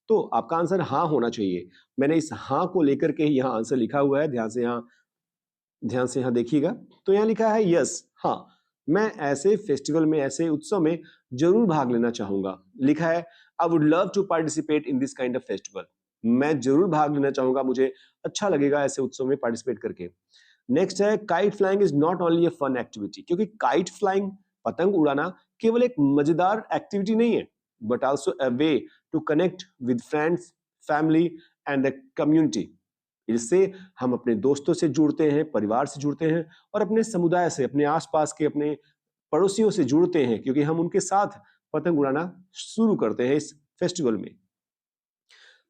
तो आपका आंसर हाँ होना चाहिए। मैंने इस हाँ को लेकर के ही यहाँ आंसर लिखा हुआ है, ध्यान से यहाँ देखिएगा। तो यहाँ लिखा है यस, हाँ, मैं ऐसे फेस्टिवल में, ऐसे उत्सव में जरूर भाग लेना चाहूंगा। लिखा है I would love to participate in this kind of festival. मैं जरूर भाग लेना चाहूंगा, मुझे अच्छा लगेगा ऐसे उत्सव में पार्टिसिपेट करके। नेक्स्ट है kite flying is not only a fun activity, क्योंकि काइट फ्लाइंग, पतंग उड़ाना, केवल एक मजेदार एक्टिविटी नहीं है, but also a way to connect with friends, family and the community. इससे हम अपने दोस्तों से जुड़ते हैं, परिवार से जुड़ते हैं, और अपने समुदाय से, अपने आसपास के अपने पड़ोसियों से जुड़ते हैं, क्योंकि हम उनके साथ पतंग उड़ाना शुरू करते हैं इस फेस्टिवल में।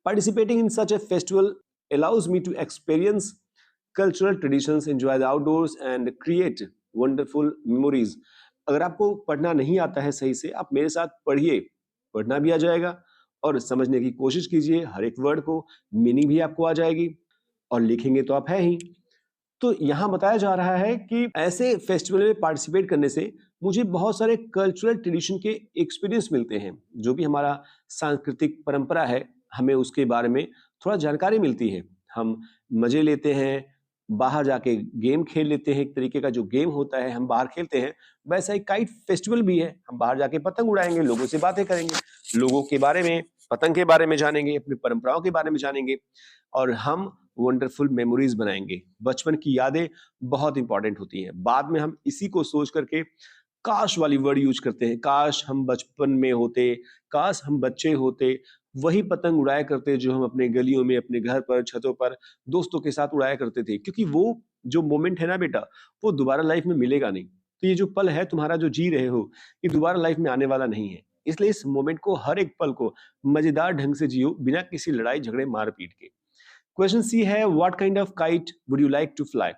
Participating in such a festival allows me to experience cultural traditions, enjoy the outdoors and create wonderful memories. अगर आपको पढ़ना नहीं आता है सही से, आप मेरे साथ पढ़िए, पढ़ना भी आ जाएगा और समझने की कोशिश कीजिए, हर एक वर्ड को मीनिंग भी आपको आ जाएगी, और लिखेंगे तो आप है ही। तो यहाँ बताया जा रहा है कि ऐसे फेस्टिवल में पार्टिसिपेट करने से मुझे बहुत सारे कल्चरल ट्रेडिशन के एक्सपीरियंस मिलते हैं। जो भी हमारा सांस्कृतिक परंपरा है, हमें उसके बारे में थोड़ा जानकारी मिलती है। हम मजे लेते हैं, बाहर जाके गेम खेल लेते हैं। एक तरीके का जो गेम होता है हम बाहर खेलते हैं, वैसा एक काइट फेस्टिवल भी है। हम बाहर जाके पतंग उड़ाएंगे, लोगों से बातें करेंगे, लोगों के बारे में, पतंग के बारे में जानेंगे, अपनी परंपराओं के बारे में जानेंगे, और हम वंडरफुल मेमोरीज बनाएंगे। बचपन की यादें बहुत इंपॉर्टेंट होती हैं। बाद में हम इसी को सोच करके काश वाली वर्ड यूज करते हैं, काश हम बचपन में होते, काश हम बच्चे होते, वही पतंग उड़ाया करते जो हम अपने गलियों में, अपने घर पर, छतों पर दोस्तों के साथ उड़ाया करते थे। क्योंकि वो जो मोमेंट है ना बेटा, वो दोबारा लाइफ में मिलेगा नहीं। तो ये जो पल है तुम्हारा जो जी रहे हो, ये दोबारा लाइफ में आने वाला नहीं है। इसलिए इस मोमेंट को, हर एक पल को मजेदार ढंग से जियो, बिना किसी लड़ाई झगड़े मारपीट के। क्वेश्चन सी है what kind of kite would you like to fly?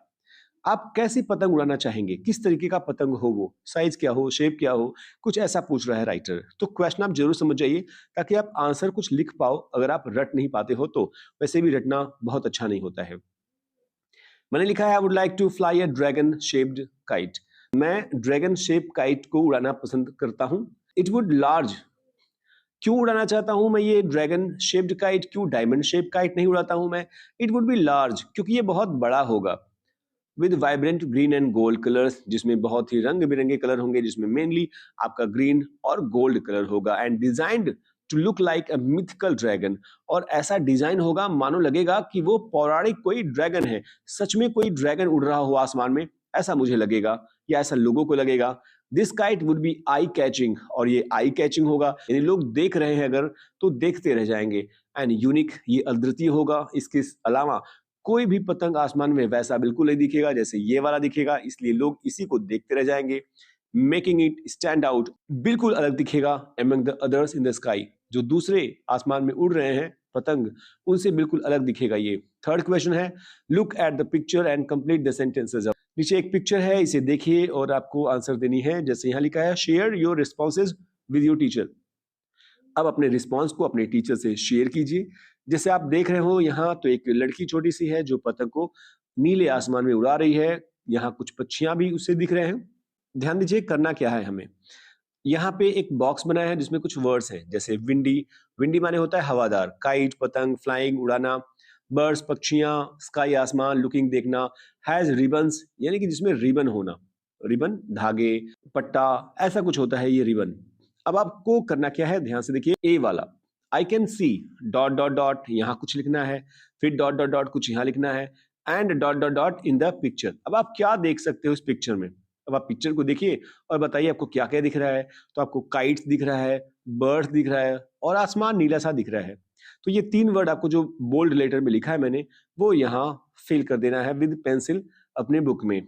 आप कैसी पतंग उड़ाना चाहेंगे? किस तरीके का पतंग हो, वो साइज क्या हो, शेप क्या हो, कुछ ऐसा पूछ रहा है राइटर। तो क्वेश्चन आप जरूर समझ जाइए, ताकि आप आंसर कुछ लिख पाओ। अगर आप रट नहीं पाते हो तो वैसे भी रटना बहुत अच्छा नहीं होता है। मैंने लिखा है I would like to fly a dragon shaped kite. मैं ड्रैगन शेप काइट को उड़ाना पसंद करता हूँ। इट वुड लार्ज, क्यों उड़ाना चाहता हूं मैं ये ड्रैगन शेप्ड काइट? क्यों डायमंड शेप काइट नहीं उड़ाता हूं मैं? इट वुड बी लार्ज, क्योंकि ये बहुत बड़ा होगा। With vibrant green and gold colours, जिसमें बहुत ही रंग बिरंगे कलर होंगे, जिसमें मेनली आपका ग्रीन और गोल्ड कलर होगा। And designed to look like a mythical dragon, और ऐसा डिजाइन होगा मानो लगेगा कि वो पौराणिक कोई ड्रैगन है, सच में कोई ड्रैगन उड़ रहा हो आसमान में, ऐसा मुझे लगेगा, या ऐसा लोगों को लगेगा। This kite would be eye catching, और ये आई कैचिंग होगा, यानी लोग देख रहे हैं अगर तो देखते रह जाएंगे। एंड यूनिक, ये अद्वितीय होगा। इसके अलावा कोई भी पतंग आसमान में वैसा बिल्कुल नहीं दिखेगा जैसे ये वाला दिखेगा, इसलिए लोग इसी को देखते रह जाएंगे। मेकिंग इट स्टैंड आउट, बिल्कुल अलग दिखेगा among the others in the sky. जो दूसरे आसमान में उड़ रहे हैं पतंग, उनसे बिल्कुल अलग दिखेगा ये। थर्ड क्वेश्चन है look at the picture and complete the sentences. नीचे एक पिक्चर है, इसे देखिए और आपको आंसर देनी है। जैसे यहाँ लिखा है share your responses with your teacher. अब अपने रिस्पॉन्स को अपने टीचर से शेयर कीजिए। जैसे आप देख रहे हो यहाँ, तो एक लड़की छोटी सी है जो पतंग को नीले आसमान में उड़ा रही है। यहाँ कुछ पक्षियां भी उसे दिख रहे हैं। ध्यान दीजिए करना क्या है हमें। यहाँ पे एक बॉक्स बनाया है जिसमें कुछ वर्ड्स हैं, जैसे विंडी। विंडी माने होता है हवादार, काइट पतंग, फ्लाइंग उड़ाना, बर्ड्स पक्षियां, स्काई आसमान, लुकिंग देखना, हैज रिबन्स यानी कि जिसमें रिबन होना, रिबन धागे, पट्टा, ऐसा कुछ होता है ये रिबन। अब आपको करना क्या है, ध्यान से देखिए, ए वाला, I can see dot dot dot, यहाँ कुछ लिखना है, फिर डॉट डॉट डॉट कुछ यहाँ लिखना है, and dot dot dot in the picture. अब आप क्या देख सकते हो इस पिक्चर में, अब आप पिक्चर को देखिए और बताइए आपको क्या क्या दिख रहा है। तो आपको काइट्स दिख रहा है, बर्ड्स दिख रहा है और आसमान नीला सा दिख रहा है। तो ये 3 वर्ड आपको जो बोल्ड लेटर में लिखा है मैंने, वो यहाँ फिल कर देना है विद पेंसिल अपने बुक में।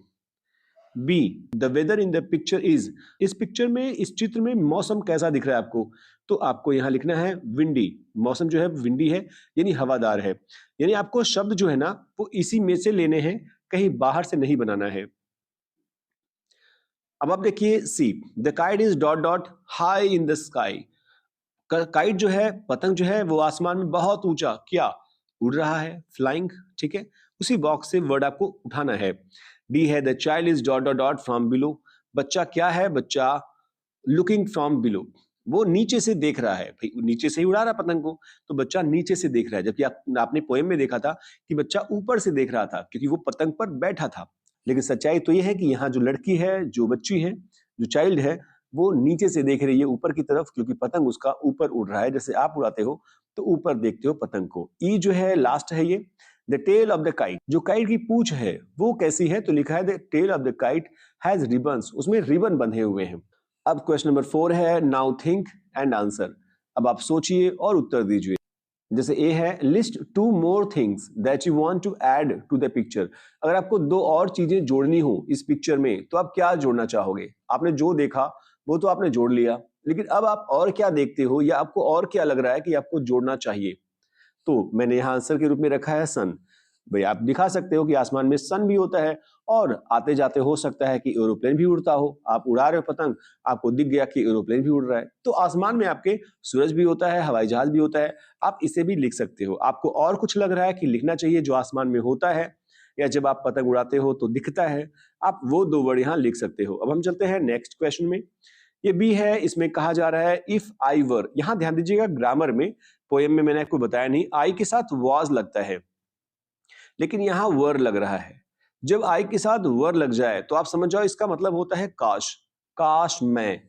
B, the weather in the picture is, इस पिक्चर में, इस चित्र में मौसम कैसा दिख रहा है आपको, तो आपको यहाँ लिखना है विंडी। मौसम जो है विंडी है यानी हवादार है, यानी आपको शब्द जो है ना वो इसी में से लेने हैं, कहीं बाहर से नहीं बनाना है। अब आप देखिए C, the kite is dot dot high in the sky, kite जो है, पतंग जो है वो आसमान में बहुत ऊंचा क्या उड़ रहा है, फ्लाइंग, ठीक है। उसी बॉक्स से वर्ड आपको उठाना है। डी है, the child is dot dot dot from below, बच्चा क्या है, बच्चा लुकिंग फ्रॉम बिलो, वो नीचे से देख रहा है, भाई नीचे से ही उड़ा रहा है पतंग को, तो बच्चा नीचे से देख रहा है। जबकि आपने पोएम में देखा था कि बच्चा ऊपर से देख रहा था क्योंकि वो पतंग पर बैठा था। लेकिन सच्चाई तो ये है कि यहाँ जो लड़की है, जो बच्ची है, जो चाइल्ड है, वो नीचे से देख रही है ऊपर की तरफ, क्योंकि पतंग उसका ऊपर उड़ रहा है। जैसे आप उड़ाते हो तो ऊपर देखते हो पतंग को। ई जो है लास्ट है ये, the tail of the kite, जो काइट की पूंछ है वो कैसी है, तो लिखा है the tail of the kite has ribbons, उसमें रिबन बंधे हुए हैं। अब क्वेश्चन नंबर 4 है, नाउ थिंक एंड आंसर, अब आप सोचिए और उत्तर दीजिए। जैसे ए है, list 2 more things that you want to add to the picture, अगर आपको 2 और चीजें जोड़नी हो इस पिक्चर में तो आप क्या जोड़ना चाहोगे। आपने जो देखा वो तो आपने जोड़ लिया, लेकिन अब आप और क्या देखते हो या आपको और क्या लग रहा है कि आपको जोड़ना चाहिए। तो मैंने यहाँ आंसर के रूप में रखा है सन। भाई आप दिखा सकते हो कि आसमान में सन भी होता है और आते जाते हो सकता है कि एरोप्लेन भी उड़ता हो। आप उड़ा रहे हो पतंग, आपको दिख गया कि एरोप्लेन भी उड़ रहा है, तो आसमान में आपके सूरज भी होता है, हवाई जहाज भी होता है। आप इसे भी लिख सकते हो। आपको और कुछ लग रहा है कि लिखना चाहिए जो आसमान में होता है या जब आप पतंग उड़ाते हो तो दिखता है, आप वो 2 वर्ड यहाँ लिख सकते हो। अब हम चलते हैं नेक्स्ट क्वेश्चन में। ये बी है, इसमें कहा जा रहा है इफ आई वर, यहाँ ध्यान दीजिएगा ग्रामर में, पोएम में मैंने आपको बताया नहीं, आई के साथ वाज लगता है लेकिन यहाँ वर लग रहा है। जब आई के साथ वर लग जाए तो आप समझ जाओ इसका मतलब होता है काश, काश मैं,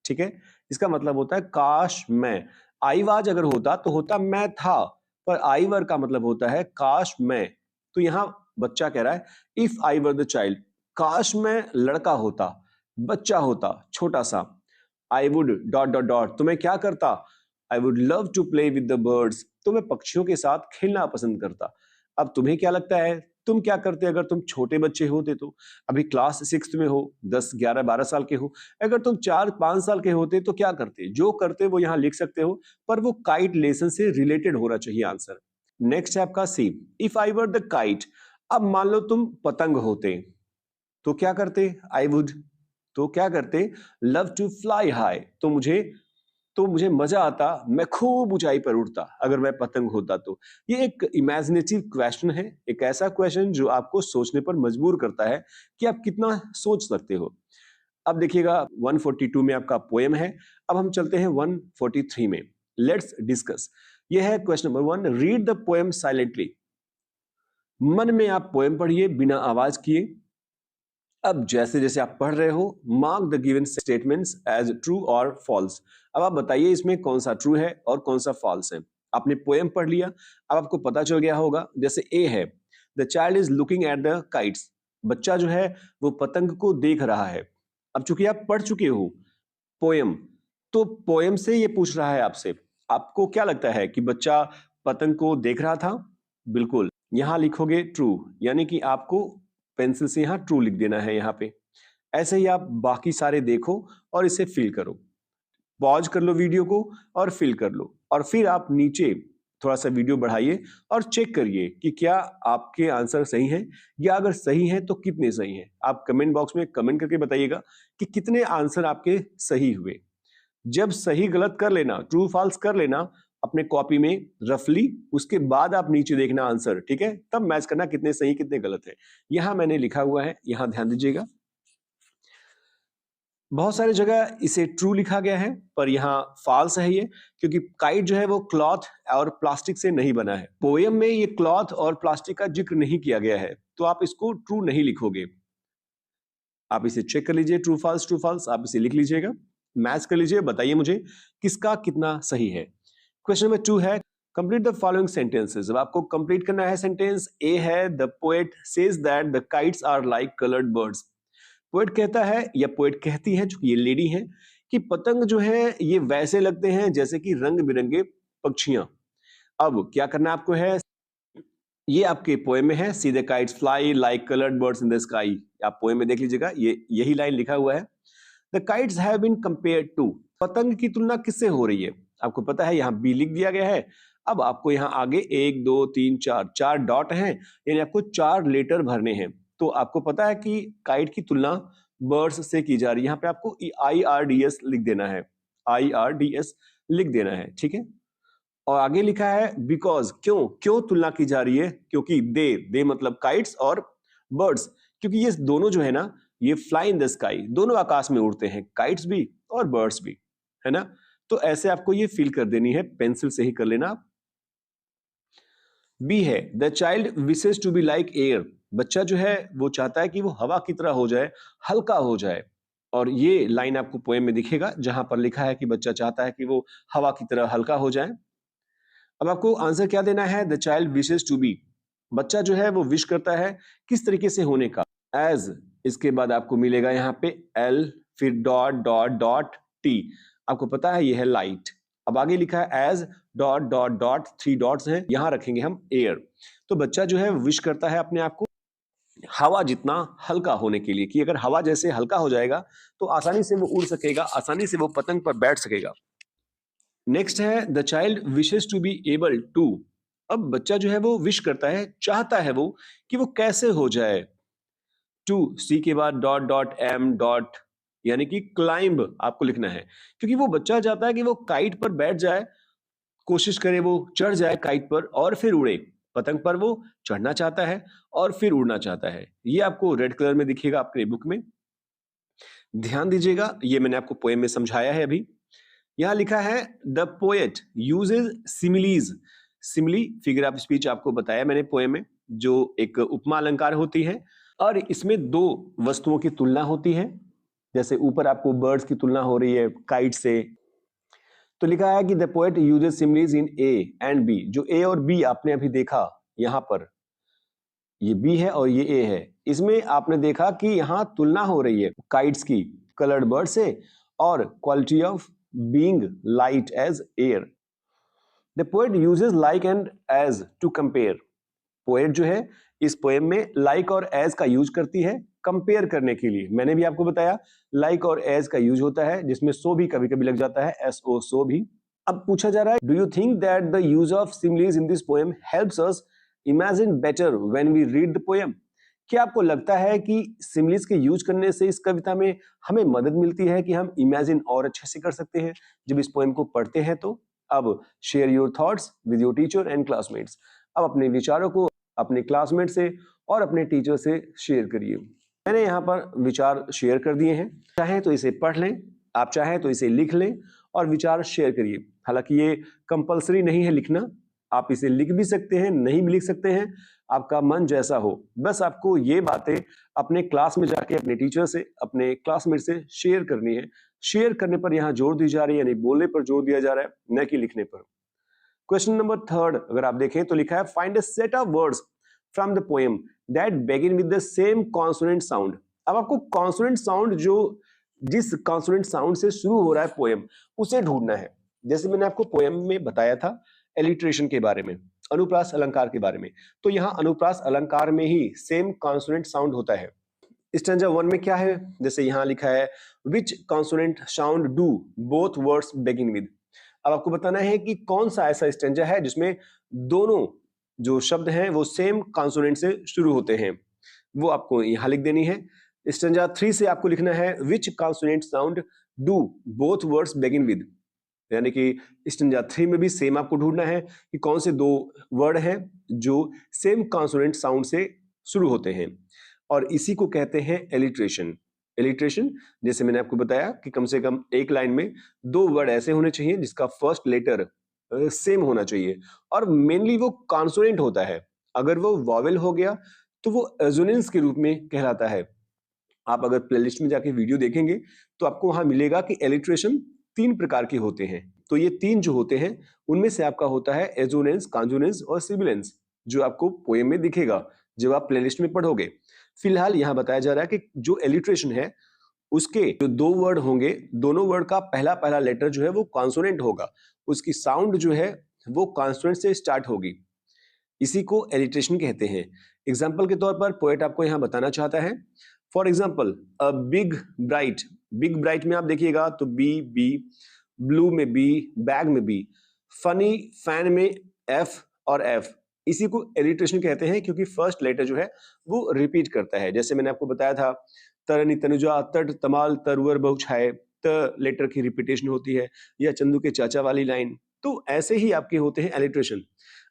ठीक है। इसका मतलब होता है काश मैं। आई वाज अगर होता तो होता मैं था, पर आई वर का मतलब होता है काश मैं। तो यहाँ बच्चा कह रहा है if I were the child, काश मैं लड़का होता, बच्चा होता छोटा सा। I would dot dot dot, तो मैं क्या करता, I would love to play with the birds, तो मैं पक्षियों के साथ खेलना पसंद करता। अब तुम्हें क्या लगता है, तुम क्या करते अगर तुम छोटे बच्चे होते, तो अभी क्लास 6 में हो, 10 11 12 साल के हो, अगर तुम 4 5 साल के होते तो क्या करते, जो करते वो यहाँ लिख सकते हो, पर वो काइट लेसन से रिलेटेड होना चाहिए आंसर। नेक्स्ट है आपका C, if I were the kite, अब मान लो तुम पतंग होते तो क्या करते, आई वुड, तो क्या करते, लव टू फ्लाई हाई, तो मुझे मजा आता, मैं खूब ऊंचाई पर उड़ता अगर मैं पतंग होता तो। ये एक इमेजिनेटिव क्वेश्चन है, एक ऐसा क्वेश्चन जो आपको सोचने पर मजबूर करता है कि आप कितना सोच सकते हो। अब देखिएगा 142 में आपका पोएम है। अब हम चलते हैं 143 में, लेट्स डिस्कस। यह है question number 1, read the poem silently, मन में आप पोएम पढ़िए बिना आवाज किए। अब जैसे जैसे आप पढ़ रहे हो, mark the given statements as true और फॉल्स। अब आप बताइए इसमें कौन सा ट्रू है और कौन सा फॉल्स है। आपने पोएम पढ़ लिया, अब आपको पता चल गया होगा। जैसे ए है, the child is looking at the kites, बच्चा जो है वो पतंग को देख रहा है। अब चूंकि आप पढ़ चुके हो पोएम, तो पोएम से ये पूछ रहा है आपसे, आपको क्या लगता है कि बच्चा पतंग को देख रहा था? बिल्कुल, यहां लिखोगे ट्रू, यानी कि आपको पेंसिल से यहाँ ट्रू लिख देना है यहाँ पे। ऐसे ही आप बाकी सारे देखो और इसे फिल करो। पॉज कर लो वीडियो को और फिल कर लो, और फिर आप नीचे थोड़ा सा वीडियो बढ़ाइए और चेक करिए कि क्या आपके आंसर सही हैं, या अगर सही हैं तो कितने सही हैं। आप कमेंट बॉक्स में कमेंट करके बताइएगा कि कितने आंसर आपके सही हुए। जब सही गलत कर लेना, ट्रू फॉल्स कर लेना अपने कॉपी में रफली, उसके बाद आप नीचे देखना आंसर, ठीक है, तब मैच करना कितने सही कितने गलत है। यहां मैंने लिखा हुआ है, यहां ध्यान दीजिएगा। बहुत सारी जगह इसे ट्रू लिखा गया है, पर यहाँ फॉल्स है ये, क्योंकि काइट जो है वो क्लॉथ और प्लास्टिक से नहीं बना है। पोएम में ये क्लॉथ और प्लास्टिक का जिक्र नहीं किया गया है, तो आप इसको ट्रू नहीं लिखोगे। आप इसे चेक कर लीजिए, ट्रू फॉल्स आप इसे लिख लीजिएगा, मैच कर लीजिए, बताइए मुझे किसका कितना सही है। क्वेश्चन नंबर 2 है कंप्लीट द फॉलोइंग सेंटेंसेस। अब आपको कंप्लीट करना है सेंटेंस। ए है the poet says that the kites are like coloured birds. Poet कहता है या पोएट कहती है, जो ये लेडी है, कि पतंग जो है ये वैसे लगते हैं जैसे कि रंग बिरंगे पक्षियां। अब क्या करना आपको है, ये आपके पोएम में है, see the kites fly like coloured birds in the sky. आप पोएम में देख लीजिएगा, ये यही लाइन लिखा हुआ है। The kites have been compared to, पतंग की तुलना किससे हो रही है, आपको पता है, यहाँ बी लिख दिया गया है। अब आपको यहाँ आगे 1 2 3 4 डॉट हैं, यानी आपको 4 लेटर भरने हैं। तो आपको पता है कि काइट की तुलना बर्ड्स से की जा रही है, यहाँ पे आपको IRDS लिख देना है, IRDS लिख देना है, ठीक है। और आगे लिखा है बिकॉज, क्यों क्यों तुलना की जा रही है, क्योंकि दे मतलब काइट्स और बर्ड्स, क्योंकि ये दोनों जो है ना, ये फ्लाई इन द स्काई, दोनों आकाश में उड़ते हैं, काइट्स भी और बर्ड्स भी, है ना। तो ऐसे आपको ये फील कर देनी है, पेंसिल से ही कर लेना आप। बी है the child wishes to be like air. बच्चा जो है वो चाहता है कि वो हवा की तरह हो जाए, हल्का हो जाए। और ये लाइन आपको पोएम में दिखेगा, जहां पर लिखा है कि बच्चा चाहता है कि वो हवा की तरह हल्का हो जाए। अब आपको आंसर क्या देना है, the child wishes to be, बच्चा जो है वो विश करता है किस तरीके से होने का, एज, इसके बाद आपको मिलेगा यहाँ पे एल, फिर डॉट डॉट डॉट टी, आपको पता है ये है लाइट। अब आगे लिखा है as dot dot dot, 3 dots हैं, यहां रखेंगे हम एयर। तो बच्चा जो है विश करता है अपने आप को हवा जितना हल्का होने के लिए, कि अगर हवा जैसे हल्का हो जाएगा तो आसानी से वो उड़ सकेगा, आसानी से वो पतंग पर बैठ सकेगा। नेक्स्ट है the child wishes to be able to. अब बच्चा जो है वो विश करता है, चाहता है वो कि वो कैसे हो जाए, टू, सी के बाद डॉट डॉट एम डॉट, यानी कि क्लाइंब आपको लिखना है, क्योंकि वो बच्चा चाहता है कि वो काइट पर बैठ जाए, कोशिश करे वो चढ़ जाए काइट पर और फिर उड़े। पतंग पर वो चढ़ना चाहता है और फिर उड़ना चाहता है। ये आपको रेड कलर में दिखेगा आपके बुक में, ध्यान दीजिएगा, ये मैंने आपको पोएम में समझाया है अभी। यहाँ लिखा है the poet uses similes. Simile figure of speech आपको बताया मैंने पोएम में, जो एक उपमा अलंकार होती है, और इसमें 2 वस्तुओं की तुलना होती है। जैसे ऊपर आपको बर्ड्स की तुलना हो रही है काइट से, तो लिखा है कि the poet uses similes in A and B. जो ए और बी आपने अभी देखा, यहाँ पर ये बी है और ये ए है, इसमें आपने देखा कि यहाँ तुलना हो रही है काइट्स की कलर्ड बर्ड से, और quality of being light as air. The poet uses like and as to compare. Poet जो है इस पोएम में लाइक और एज का यूज करती है कंपेयर करने के लिए। मैंने भी आपको बताया लाइक और एज का यूज होता है, जिसमें सो भी कभी कभी लग जाता है, SO सो भी। अब पूछा जा रहा है, do you think that the use of similes in this poem helps us imagine better when we read the poem. क्या आपको लगता है कि सिमिलीज के यूज करने से इस कविता में हमें मदद मिलती है कि हम इमेजिन और अच्छे से कर सकते हैं जब इस पोएम को पढ़ते हैं तो? अब share your thoughts with your teacher and classmates. अब अपने विचारों को अपने क्लासमेट से और अपने टीचर से शेयर करिए। मैंने यहाँ पर विचार शेयर कर दिए हैं, चाहें तो इसे पढ़ लें, आप चाहें तो इसे लिख लें और विचार शेयर करिए। हालांकि ये कंपलसरी नहीं है लिखना, आप इसे लिख भी सकते हैं, नहीं भी लिख सकते हैं, आपका मन जैसा हो। बस आपको ये बातें अपने क्लास में जाके अपने टीचर से, अपने क्लासमेट से शेयर करनी है। शेयर करने पर यहाँ जोर दी जा रही है, यानी बोलने पर जोर दिया जा रहा है, न कि लिखने पर। क्वेश्चन नंबर 3 अगर आप देखें तो लिखा है find a set of words from the poem that begin with the same consonant sound. अब आपको कॉन्सोनेंट साउंड, जो जिस कॉन्सोनेंट साउंड से शुरू हो रहा है पोएम, उसे ढूंढना है। जैसे मैंने आपको पोएम में बताया था एलिट्रेशन के बारे में, अनुप्रास अलंकार के बारे में, तो यहाँ अनुप्रास अलंकार में ही सेम कॉन्सोनेंट साउंड होता है। स्टैंजा 1 में क्या है, जैसे यहाँ लिखा है which consonant sound do both words begin with. अब आपको बताना है कि कौन सा ऐसा स्टैंजा है जिसमें दोनों जो शब्द हैं वो सेम कॉन्सोनेंट से शुरू होते हैं, वो आपको यहाँ लिख देनी है। स्टैंजा 3 से आपको लिखना है which consonant sound do both words begin with, यानी कि स्टैंजा 3 में भी सेम आपको ढूंढना है कि कौन से 2 वर्ड हैं जो सेम कॉन्सोनेंट साउंड से शुरू होते हैं, और इसी को कहते हैं एलिट्रेशन। एलिट्रेशन, जैसे मैंने आपको बताया कि कम से कम एक लाइन में 2 वर्ड ऐसे होने चाहिए जिसका फर्स्ट लेटर सेम होना चाहिए और मेनली वो कॉन्सोनेंट होता है। अगर वो वॉवेल हो गया तो वो एजोनेंस के रूप में कहलाता है। आप अगर प्लेलिस्ट में जाके वीडियो देखेंगे तो आपको वहां मिलेगा कि एलिट्रेशन 3 प्रकार के होते हैं। तो ये 3 जो होते हैं उनमें से आपका होता है एजोनेंस, कॉन्सोनेंस और सिबिलेंस, जो आपको पोएम में दिखेगा जब आप प्लेलिस्ट में पढ़ोगे। फिलहाल यहाँ बताया जा रहा है कि जो एलिट्रेशन है उसके जो 2 वर्ड होंगे, दोनों वर्ड का पहला पहला लेटर जो है वो कॉन्सोनेंट होगा, उसकी साउंड जो है वो कॉन्सोनेंट से स्टार्ट होगी। इसी को एलिट्रेशन कहते हैं। एग्जाम्पल के तौर पर पोएट आपको यहाँ बताना चाहता है, for example a big bright, big bright में आप देखिएगा तो बी बी, ब्लू में बी, बैग में बी, फनी फैन में एफ और एफ। इसी को एलिट्रेशन कहते हैं क्योंकि फर्स्ट लेटर जो है वो रिपीट करता है। जैसे मैंने आपको बताया था तरनी तनुजा तट तमाल तरवर बहुछाए, त लेटर की रिपीटेशन होती है, या चंदू के चाचा वाली लाइन। तो ऐसे ही आपके होते हैं एलिट्रेशन।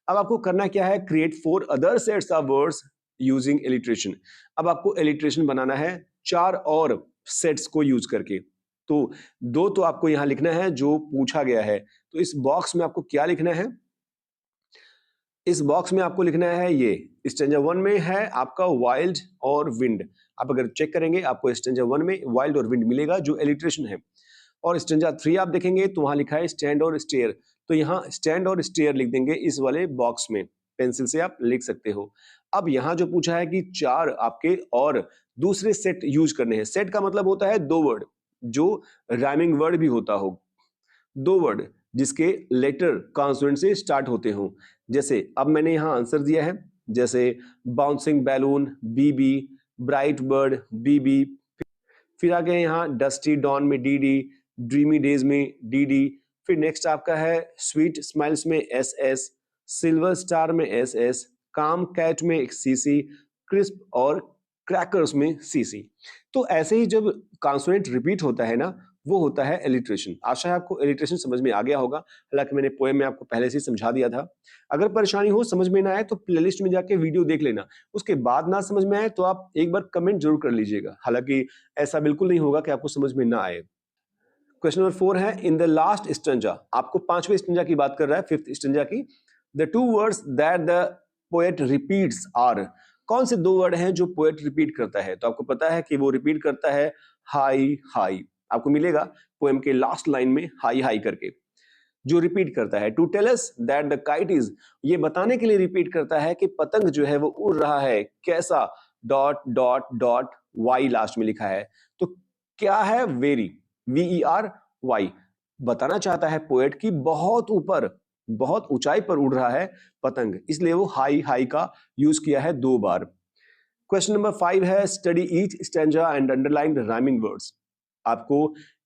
अब आपको करना क्या है, create 4 other sets of words using alliteration. अब आपको एलिट्रेशन बनाना है 4 और सेट्स को यूज करके। तो 2 तो आपको यहां लिखना है जो पूछा गया है। तो इस बॉक्स में आपको क्या लिखना है, इस बॉक्स में आपको लिखना है ये स्टैंजा 1 में है आपका वाइल्ड और विंड। आप अगर चेक करेंगे आपको स्टैंजा 1 में वाइल्ड और विंड मिलेगा जो एलिट्रेशन है। और स्टैंजा 3 आप देखेंगे तो वहां लिखा है स्टैंड और स्टेयर, तो यहाँ स्टैंड और स्टेयर लिख देंगे इस वाले बॉक्स में, पेंसिल से आप लिख सकते हो। अब यहाँ जो पूछा है कि 4 आपके और दूसरे सेट यूज करने हैं। सेट का मतलब होता है 2 वर्ड जो राइमिंग वर्ड भी होता हो, 2 वर्ड जिसके लेटर कॉन्सोनेंट से स्टार्ट होते हो। जैसे अब मैंने यहाँ आंसर दिया है, जैसे बाउंसिंग बैलून बीबी, ब्राइट बर्ड बीबी, फिर आ गए यहाँ डस्टी डॉन में डीडी, ड्रीमी डेज में डीडी, फिर नेक्स्ट आपका है स्वीट स्माइल्स में एस एस, सिल्वर स्टार में एस एस, काम कैट में सीसी, क्रिस्प और क्रैकर्स में सीसी। तो ऐसे ही जब कॉन्सोनेंट रिपीट होता है ना, वो होता है एलिट्रेशन। आशा है आपको एलिट्रेशन समझ में आ गया होगा, हालांकि मैंने पोएम में आपको पहले से ही समझा दिया था। अगर परेशानी हो, समझ में ना आए तो प्लेलिस्ट में जाके वीडियो देख लेना, उसके बाद ना समझ में आए तो आप एक बार कमेंट जरूर कर लीजिएगा। हालांकि ऐसा बिल्कुल नहीं होगा कि आपको समझ में ना आए। क्वेश्चन नंबर 4 है इन द लास्ट स्टंजा, आपको 5वें स्टंजा की बात कर रहा है, 5th स्टंजा की। The 2 words that the poet repeats are, कौन से 2 वर्ड हैं जो पोएट रिपीट करता है? तो आपको पता है कि वो रिपीट करता है हाई हाई। आपको मिलेगा पोएम के लास्ट लाइन में हाई हाई करके जो रिपीट करता है। To tell us that the kite is, ये बताने के लिए रिपीट करता है कि पतंग जो है वो उड़ रहा है कैसा, dot dot dot why last में लिखा है। तो क्या है, वेरी, VERY। बताना चाहता है पोएट की बहुत ऊपर, बहुत ऊंचाई पर उड़ रहा है पतंग, इसलिए वो हाई हाई का यूज किया है 2 बार। क्वेश्चन नंबर 5 है study each stanza and underline the rhyming words. आपको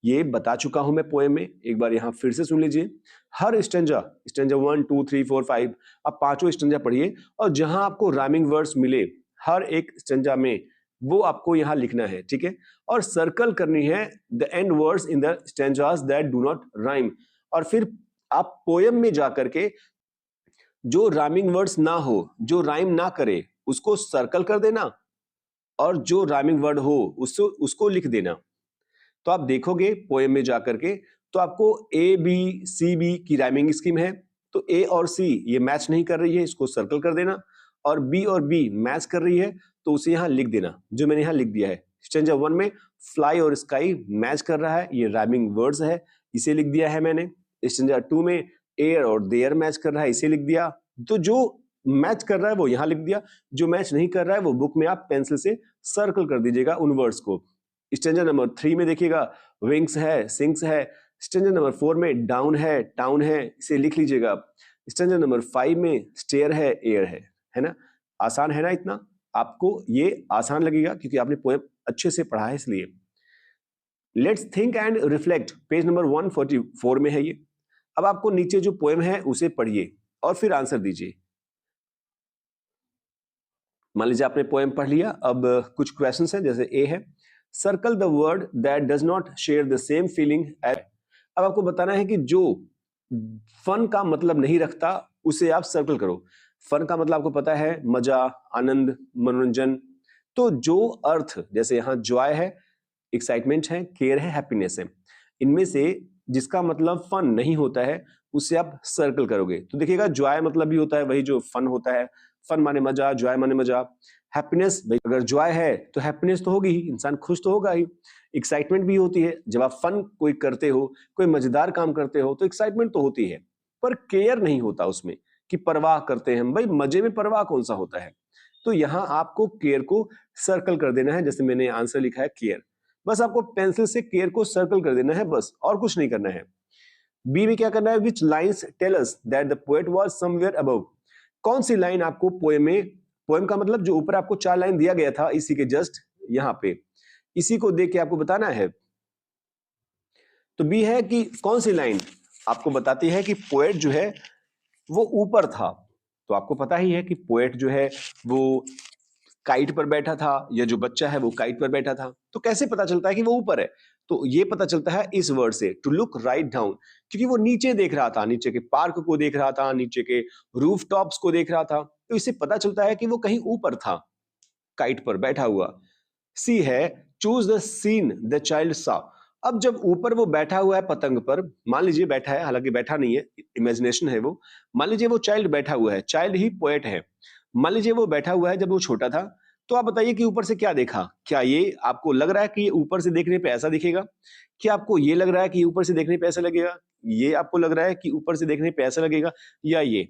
ये बता चुका हूं मैं पोएम में, एक बार यहां फिर से सुन लीजिए। हर स्टैंजा, स्टैंजा 1 2 3 4 5, आप पांचों स्टैंजा पढ़िए और जहां आपको राइमिंग वर्ड्स मिले हर एक स्टैंजा में वो आपको यहां लिखना है, ठीक है। और सर्कल करनी है the end words in the stanzas that do not rhyme. और फिर आप पोएम में जाकर के जो राइमिंग वर्ड्स ना हो, जो राइम ना करे, उसको सर्कल कर देना और जो राइमिंग वर्ड हो उसको लिख देना। तो आप देखोगे पोएम में जाकर के तो आपको ए बी सी बी की राइमिंग स्कीम है, तो ए और सी ये मैच नहीं कर रही है, इसको सर्कल कर देना, और बी और बी मैच कर रही है तो उसे यहां लिख देना, जो मैंने यहां लिख दिया है। स्टैंजा 1 में फ्लाई और स्काई मैच कर रहा है, ये राइमिंग वर्ड्स है, इसे लिख दिया है मैंने। स्टैंजा 2 में एयर और देयर मैच कर रहा है, इसे लिख दिया। तो जो मैच कर रहा है वो यहां लिख दिया, जो मैच नहीं कर रहा है वो बुक में आप पेंसिल से सर्कल कर दीजिएगा उन वर्ड्स को। स्टैंजा नंबर 3 में देखिएगा विंग्स है, सिंग्स है। स्टैंजा नंबर 4 में डाउन है, टाउन है, इसे लिख लीजिएगा। स्टैंजा नंबर 5 में स्टेयर है, एयर है ना। आसान है ना इतना? आपको ये आसान लगेगा क्योंकि आपने पोएम अच्छे से पढ़ा है इसलिए। Let's think and reflect, page number 144 में है ये। अब आपको नीचे जो पोएम है उसे पढ़िए और फिर आंसर दीजिए। मान लीजिए आपने पोएम पढ़ लिया, अब कुछ क्वेश्चंस हैं। जैसे ए है circle the word that does not share the same feeling as. अब आपको बताना है कि जो फन का मतलब नहीं रखता उसे आप सर्कल करो। फन का मतलब आपको पता है मजा, आनंद, मनोरंजन। तो जो अर्थ, जैसे यहां जॉय है एक्साइटमेंट है, केयर है, हैप्पीनेस है। इनमें से जिसका मतलब फन नहीं होता है उससे आप सर्कल करोगे तो देखिएगा जॉय मतलब भी होता है वही जो फन होता है। फन माने मजा, जॉय माने मजा। हैप्पीनेस, भाई अगर जॉय है तो हैप्पीनेस तो होगी ही, इंसान खुश तो होगा ही। एक्साइटमेंट भी होती है, जब आप फन कोई करते हो, कोई मजेदार काम करते हो तो एक्साइटमेंट तो होती है, पर केयर नहीं होता उसमें कि परवाह करते हैं हम। भाई मजे में परवाह कौन सा होता है। तो यहां आपको केयर को सर्कल कर देना है, जैसे मैंने आंसर लिखा है केयर। बस आपको पेंसिल से केयर को सर्कल कर देना है, बस और कुछ नहीं करना है। बी में क्या करना है, which lines tell us that the poet was somewhere above. कौन सी लाइन आपको पोएम में, पोएम का मतलब जो ऊपर आपको 4 लाइन दिया गया था इसी के जस्ट यहाँ पे, इसी को देख के आपको बताना है। तो बी है कि कौन सी लाइन आपको बताती है कि पोएट जो है वो ऊपर था। तो आपको पता ही है कि पोएट जो है वो काइट पर बैठा था, या जो बच्चा है वो काइट पर बैठा था। तो कैसे पता चलता है कि वो ऊपर है, तो ये पता चलता है इस वर्ड से, टू लुक राइट डाउन। क्योंकि वो नीचे देख रहा था, नीचे के पार्क को देख रहा था, नीचे के रूफ टॉप्स को देख रहा था, तो इससे पता चलता है कि वो कहीं ऊपर था, काइट पर बैठा हुआ। सी है, choose the seen the child सा। अब जब ऊपर वो बैठा हुआ है पतंग पर, मान लीजिए बैठा है, हालांकि बैठा नहीं है, इमेजिनेशन है वो। मान लीजिए वो चाइल्ड बैठा हुआ है, चाइल्ड ही पोएट है। मान लीजिए वो बैठा हुआ है जब वो छोटा था, तो आप बताइए कि ऊपर से क्या देखा। क्या ये आपको लग रहा है कि ये ऊपर से देखने पे ऐसा दिखेगा? क्या आपको ये लग रहा है कि ऊपर से देखने पे ऐसा लगेगा? ये आपको लग रहा है कि ऊपर से देखने पे ऐसा लगेगा, या ये?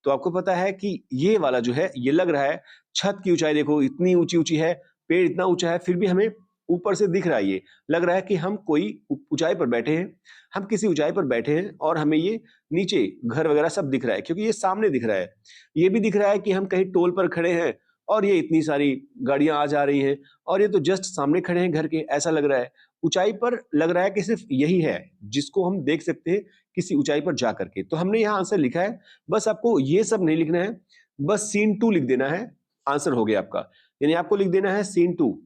तो आपको पता है कि ये वाला जो है ये लग रहा है, छत की ऊंचाई देखो इतनी ऊंची ऊंची है, पेड़ इतना ऊंचा है, फिर भी हमें ऊपर से दिख रहा है। ये लग रहा है कि हम कोई ऊंचाई पर बैठे हैं, हम किसी ऊंचाई पर बैठे हैं और हमें ये नीचे घर वगैरह सब दिख रहा है, क्योंकि ये सामने दिख रहा है। ये भी दिख रहा है कि हम कहीं टोल पर खड़े हैं और ये इतनी सारी गाड़ियां आ जा रही हैं, और ये तो जस्ट सामने खड़े हैं घर के, ऐसा लग रहा है। ऊंचाई पर लग रहा है कि सिर्फ यही है जिसको हम देख सकते हैं किसी ऊंचाई पर जा करके। तो हमने यहाँ आंसर लिखा है। बस आपको ये सब नहीं लिखना है, बस सीन 2 लिख देना है, आंसर हो गया आपका। यानी आपको लिख देना है सीन 2।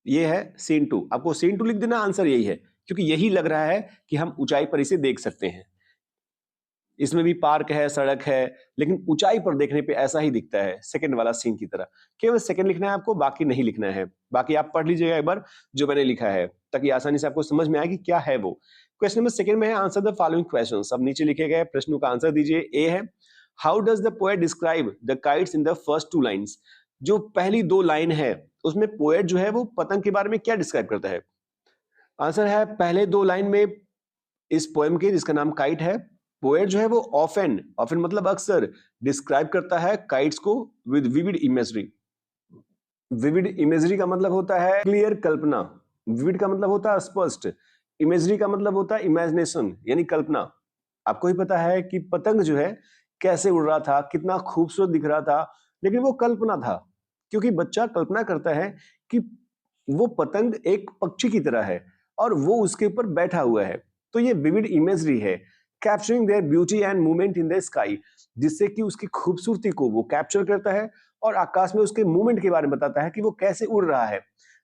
ये है सीन 2, आपको सीन 2 लिख देना, आंसर यही है, क्योंकि यही लग रहा है कि हम ऊंचाई पर इसे देख सकते हैं। इसमें भी पार्क है, सड़क है, लेकिन ऊंचाई पर देखने पे ऐसा ही दिखता है, सेकंड वाला सीन की तरह। केवल सेकंड लिखना है आपको, बाकी नहीं लिखना है। बाकी आप पढ़ लीजिएगा एक बार जो मैंने लिखा है, ताकि आसानी से आपको समझ में आए कि क्या है वो। क्वेश्चन नंबर सेकंड में है, आंसर द फॉलोइंग क्वेश्चन। सब नीचे लिखे गए प्रश्नों का आंसर दीजिए। ए है, how does the poet describe the kites in the first 2 lines. जो पहली 2 लाइन है उसमें पोएट जो है वो पतंग के बारे में क्या डिस्क्राइब करता है? आंसर है, पहले 2 लाइन में इस पोएम के, जिसका नाम काइट है, पोएट जो है वो ऑफन, ऑफन मतलब अक्सर, डिस्क्राइब करता है काइट्स को with vivid imagery. Vivid imagery का मतलब होता है क्लियर कल्पना, विविड का मतलब होता है स्पष्ट, इमेजरी का मतलब होता है इमेजिनेशन यानी कल्पना। आपको ही पता है कि पतंग जो है कैसे उड़ रहा था, कितना खूबसूरत दिख रहा था, लेकिन वो कल्पना था, क्योंकि बच्चा कल्पना करता है कि वो पतंग एक पक्षी की तरह है और वो उसके ऊपर बैठा हुआ है। तो ये विविड इमेजरी है, capturing there beauty and movement in the sky, जिससे कि उसकी खूबसूरती को वो कैप्चर करता है और आकाश में उसके मूवमेंट के बारे में बताता है कि वो कैसे उड़ रहा है,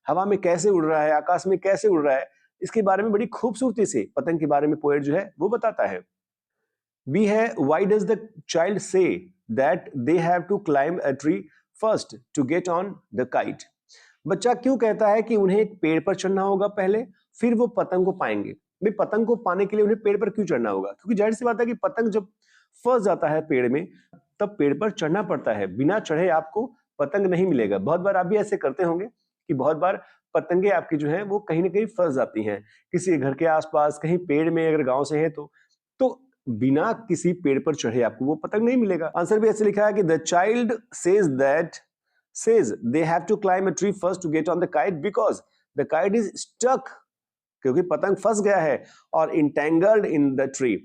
हवा में कैसे उड़ रहा है, आकाश में कैसे उड़ रहा है। इसके बारे में बड़ी खूबसूरती से पतंग के बारे में पोएट जो है वो बताता है। बी है, why does the child say that they have to climb a tree first to get on the kite. बच्चा क्यों कहता है कि उन्हें एक पेड़ पर चढ़ना होगा पहले, फिर वो पतंग को पाएंगे। भाई पतंग को पाने के लिए उन्हें पेड़ पर क्यों चढ़ना होगा? क्योंकि जाहिर सी बात है कि पतंग जब फंस जाता है पेड़ में, तब पेड़ पर चढ़ना पड़ता है। बिना चढ़े आपको पतंग नहीं मिलेगा। बहुत बार आप भी ऐसे करते होंगे कि बहुत बार पतंगे आपकी जो है वो कहीं ना कहीं फंस जाती हैं, किसी घर के आसपास, कहीं पेड़ में, अगर गांव से है तो बिना किसी पेड़ पर चढ़े आपको वो पतंग नहीं मिलेगा। आंसर भी ऐसे लिखा है कि the child says they have to climb a tree first to get on the kite because the kite is stuck, क्योंकि पतंग फंस गया है, और entangled in the tree,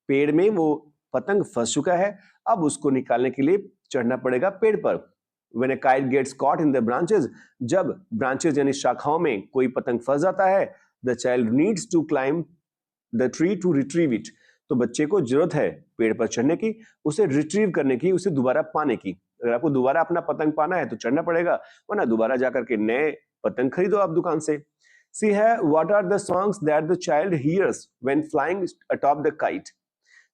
पेड़ में वो पतंग फंस चुका है, अब उसको निकालने के लिए चढ़ना पड़ेगा पेड़ पर। When a kite gets caught in the branches, जब branches यानी शाखाओं में कोई पतंग फंस जाता है, the child needs to climb the tree to retrieve it, तो बच्चे को जरूरत है पेड़ पर चढ़ने की, उसे रिट्रीव करने की, उसे दोबारा पाने की। अगर आपको दोबारा अपना पतंग पाना है तो चढ़ना पड़ेगा, वरना दोबारा जाकर के नए पतंग खरीदो आप दुकान से। सी है, what are the songs that the child hears when flying atop the kite.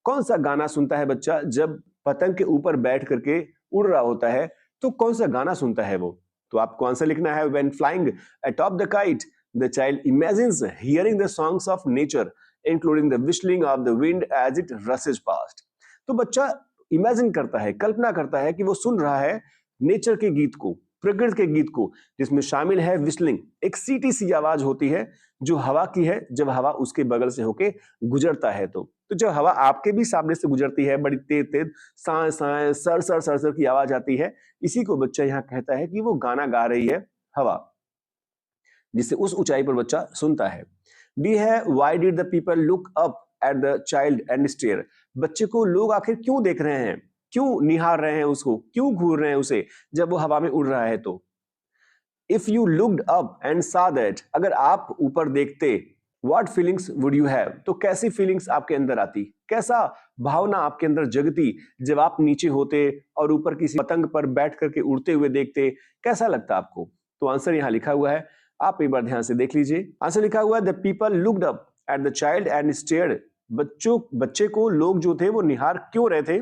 कौन सा गाना सुनता है बच्चा जब पतंग के ऊपर बैठ करके उड़ रहा होता है? तो कौन सा गाना सुनता है वो? तो आपको आंसर लिखना है when flying atop the kite the child imagines hearing the songs of nature including the whistling of the wind as it rushes past. तो बच्चा इमेजिन करता है, कल्पना करता है कि वो सुन रहा है नेचर के गीत को, प्रकृति के गीत को, जिसमें शामिल है विस्लिंग, एक सीटी सी आवाज होती है जो हवा की है जब हवा उसके बगल से होके गुजरता है। तो जब हवा आपके भी सामने से गुजरती है, बड़ी तेज तेज साए साए सर सर सर सर की आवाज आती है, इसी को बच्चा यहाँ कहता है कि वो गाना गा रही है हवा, जिससे उस ऊंचाई पर बच्चा सुनता है। डी है why did the people look up at the child and stare. बच्चे को लोग आखिर क्यों देख रहे हैं, क्यों निहार रहे हैं उसको, क्यों घूर रहे हैं उसे जब वो हवा में उड़ रहा है। तो if you looked up and saw that, अगर आप ऊपर देखते, what feelings would you have, तो कैसी फीलिंग्स आपके अंदर आती, कैसा भावना आपके अंदर जगती जब आप नीचे होते और ऊपर किसी पतंग पर बैठ करके उड़ते हुए देखते, कैसा लगता आपको। तो आंसर यहाँ लिखा हुआ है, आप एक बार ध्यान से देख लीजिए। आंसर लिखा हुआ है the people looked up at the child and stared. बच्चे को लोग जो थे वो निहार क्यों रहे थे,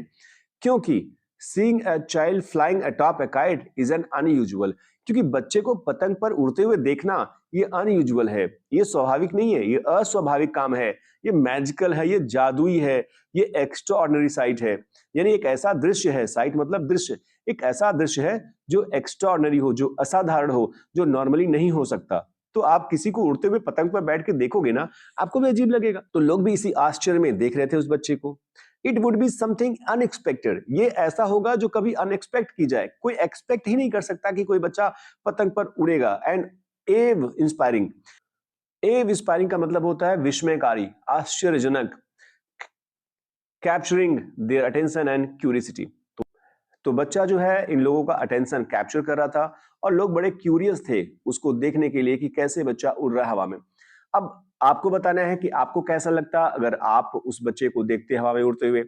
क्योंकि seeing a child flying atop a kite is an unusual, क्योंकि बच्चे को पतंग पर उड़ते हुए देखना ये अनयूजुअल है, ये स्वाभाविक नहीं है, ये अस्वाभाविक काम है, ये मैजिकल है, ये जादुई है, ये एक्स्ट्रा ऑर्डिनरी साइट है। यानी एक ऐसा दृश्य है, साइट मतलब दृश्य, एक ऐसा दृश्य है जो एक्स्ट्रा ऑर्डिनरी हो, जो असाधारण हो, जो नॉर्मली नहीं हो सकता। तो आप किसी को उड़ते हुए पतंग पर बैठ के देखोगे ना, आपको भी अजीब लगेगा। तो लोग भी इसी आश्चर्य में देख रहे थे उस बच्चे को। It would be something unexpected, ये ऐसा होगा जो कभी अनएक्सपेक्ट की जाए, कोई एक्सपेक्ट ही नहीं कर सकता कि कोई बच्चा पतंग पर उड़ेगा। एंड एव इंस्पायरिंग, एव इंस्पायरिंग का मतलब होता है विस्मयकारी, आश्चर्यजनक, capturing their attention and curiosity. तो बच्चा जो है इन लोगों का अटेंशन कैप्चर कर रहा था और लोग बड़े क्यूरियस थे उसको देखने के लिए कि कैसे बच्चा उड़ रहा है हवा में। अब आपको बताना है कि आपको कैसा लगता अगर आप उस बच्चे को देखते हवा में उड़ते हुए।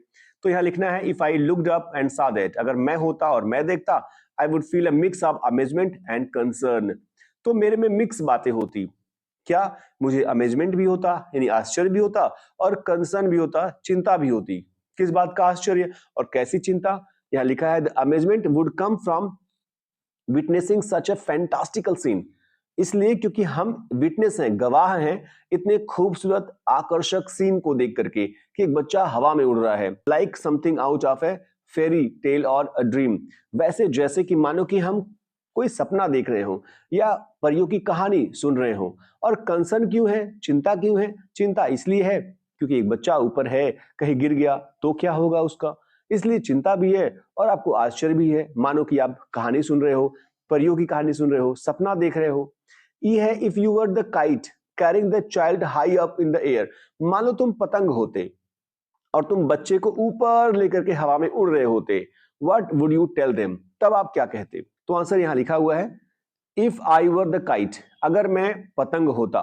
तो यहाँ लिखना है if I looked up and saw that, अगर मैं होता और मैं देखता, I would feel a mix of amazement and concern. तो मेरे में मिक्स बातें होती, क्या मुझे अमेजमेंट भी होता यानी आश्चर्य भी होता और कंसर्न भी होता, चिंता भी होती। किस बात का आश्चर्य और कैसी चिंता। यहाँ लिखा है the amazement would come from witnessing such a fantastical scene, इसलिए क्योंकि हम विटनेस हैं, गवाह हैं इतने खूबसूरत आकर्षक सीन को देख करके कि एक बच्चा हवा में उड़ रहा है। Like something out of A fairy tale और अ ड्रीम, वैसे जैसे कि मानो कि हम कोई सपना देख रहे हो या परियों की कहानी सुन रहे हो। और कंसर्न क्यों है, चिंता क्यों है, चिंता इसलिए है क्योंकि एक बच्चा ऊपर है, कहीं गिर गया तो क्या होगा उसका, इसलिए चिंता भी है और आपको आश्चर्य भी है, मानो कि आप कहानी सुन रहे हो, परियों की कहानी सुन रहे हो, सपना देख रहे हो। ये है if you were the kite carrying the child high up in the air, मान लो तुम पतंग होते और तुम बच्चे को ऊपर लेकर के हवा में उड़ रहे होते, what would you tell them, तब आप क्या कहते। तो आंसर यहां लिखा हुआ है if I were the kite, अगर मैं पतंग होता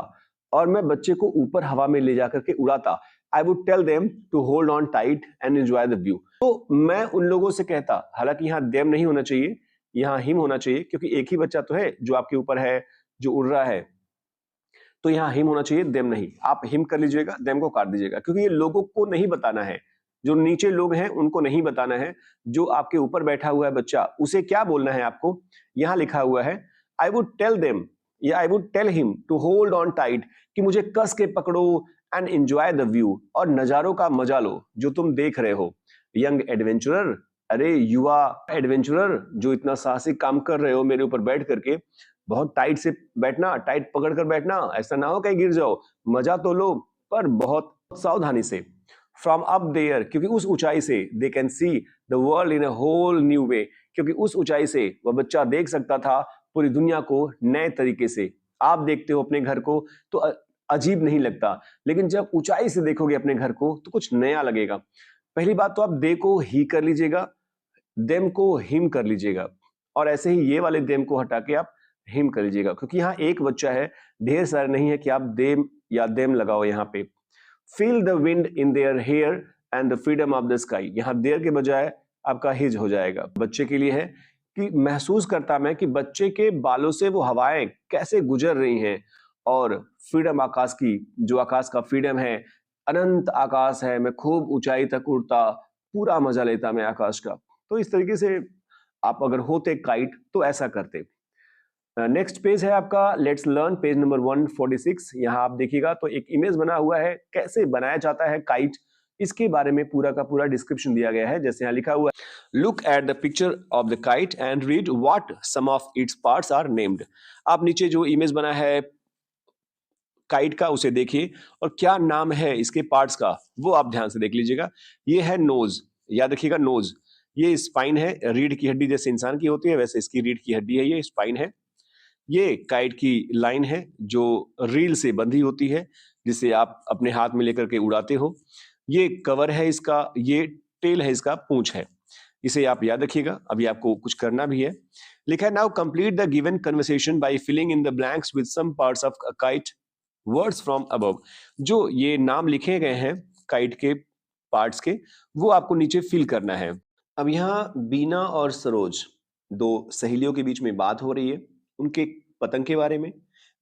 और मैं बच्चे को ऊपर हवा में ले जाकर के उड़ाता, I would tell them to hold on tight and enjoy the view. तो मैं उन लोगों से कहता, हालांकि यहाँ देम नहीं होना चाहिए, यहाँ हिम होना चाहिए, क्योंकि एक ही बच्चा तो है जो आपके ऊपर है, जो उड़ रहा है। तो यहाँ हिम होना चाहिए, देम नहीं। आप हिम कर लीजिएगा, देम को काट दीजिएगा, क्योंकि ये लोगों को नहीं बताना है, जो नीचे लोग हैं उनको नहीं बताना है, जो आपके ऊपर बैठा हुआ है बच्चा उसे क्या बोलना है आपको। यहाँ लिखा हुआ है आई वुड टेल देम या I would tell him to hold on tight, कि मुझे कस के पकड़ो एंड एंजॉय द व्यू, और नजारों का मजा लो जो तुम देख रहे हो। यंग एडवेंचरर, अरे युवा एडवेंचरर जो इतना साहसिक काम कर रहे हो मेरे ऊपर बैठ करके, बहुत टाइट से बैठना, टाइट पकड़ कर बैठना, ऐसा ना हो कहीं गिर जाओ, मजा तो लो पर बहुत सावधानी से। फ्रॉम अप देयर, क्योंकि उस ऊंचाई से they can see the world in a whole new way, क्योंकि उस ऊंचाई से वह बच्चा देख सकता था पूरी दुनिया को नए तरीके से। आप देखते हो अपने घर को तो अजीब नहीं लगता, लेकिन जब ऊंचाई से देखोगे अपने घर को तो कुछ नया लगेगा। पहली बात तो आप दे को ही कर लीजिएगा, देम को हिम कर लीजिएगा, और ऐसे ही ये वाले देम को हटा के आप हिम कर लीजिएगा, क्योंकि यहाँ एक बच्चा है, ढेर सारे नहीं है कि आप देम या देम लगाओ। यहाँ पे feel the wind in their hair and the freedom of the sky, यहाँ देयर के बजाय आपका हिज हो जाएगा। बच्चे के लिए है कि महसूस करता मैं कि बच्चे के बालों से वो हवाएं कैसे गुजर रही हैं, और फ्रीडम आकाश की, जो आकाश का फ्रीडम है, अनंत आकाश है, मैं खूब ऊंचाई तक उड़ता, पूरा मजा लेता मैं आकाश का। तो इस तरीके से आप अगर होते काइट तो ऐसा करते। नेक्स्ट पेज है आपका लेट्स लर्न, पेज नंबर 146। यहाँ आप देखिएगा तो एक इमेज बना हुआ है, कैसे बनाया जाता है काइट, इसके बारे में पूरा का पूरा डिस्क्रिप्शन दिया गया है। जैसे यहाँ लिखा हुआ है, look at the picture of the kite and read what some of its parts are named. आप नीचे जो इमेज बना है काइट का उसे देखिए और क्या नाम है इसके पार्ट्स का वो आप ध्यान से देख लीजिएगा। ये है नोज, याद रखिएगा नोज, ये स्पाइन है, रीढ़ की हड्डी जैसे इंसान की होती है वैसे इसकी रीढ़ की हड्डी है, ये स्पाइन है। ये काइट की लाइन है जो रील से बंधी होती है, जिसे आप अपने हाथ में लेकर के उड़ाते हो। ये कवर है इसका, ये टेल है इसका, पूंछ है। इसे आप याद रखिएगा। अभी आपको कुछ करना भी है। लिखा है, now complete the given conversation by filling in the blanks with some parts of a kite words from above. जो ये नाम लिखे गए हैं काइट के पार्ट्स के, वो आपको नीचे फिल करना है। अब यहाँ बीना और सरोज, दो सहेलियों के बीच में बात हो रही है उनके पतंग के बारे में।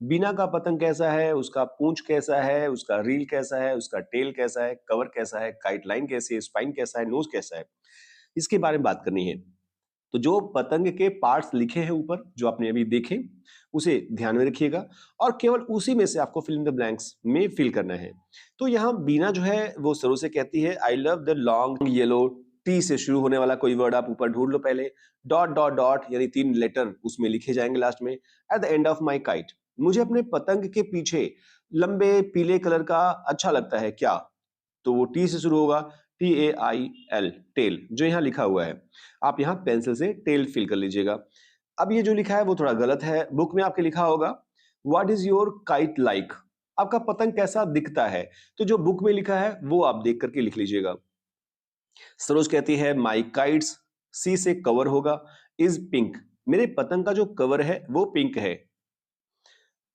बीना का पतंग कैसा है, उसका पूंछ कैसा है, उसका रील कैसा है, उसका टेल कैसा है, कवर कैसा है, काइट लाइन कैसी है, स्पाइन कैसा है, नोज कैसा है, इसके बारे में बात करनी है। तो जो पतंग के पार्ट्स लिखे हैं ऊपर, जो आपने अभी देखे, उसे ध्यान में रखिएगा और केवल उसी में से आपको फिल इन द ब्लैंक्स में फिल करना है। तो यहाँ बीना जो है वो सरोज से कहती है, I love the long yellow, T से शुरू होने वाला कोई वर्ड आप ऊपर ढूंढ लो पहले, डॉट डॉट डॉट यानी 3 लेटर उसमें लिखे जाएंगे लास्ट में, at the end of my kite. मुझे अपने पतंग के पीछे लंबे पीले कलर का अच्छा लगता है क्या, तो वो टी से शुरू होगा, TAIL, टेल, जो यहाँ लिखा हुआ है। आप यहाँ पेंसिल से टेल फिल कर लीजिएगा। अब ये जो लिखा है वो थोड़ा गलत है, बुक में आपके लिखा होगा what is your kite like, आपका पतंग कैसा दिखता है, तो जो बुक में लिखा है वो आप देख करके लिख लीजिएगा। सरोज कहती है माई काइट्स, सी से कवर होगा, इज पिंक, मेरे पतंग का जो कवर है वो पिंक है।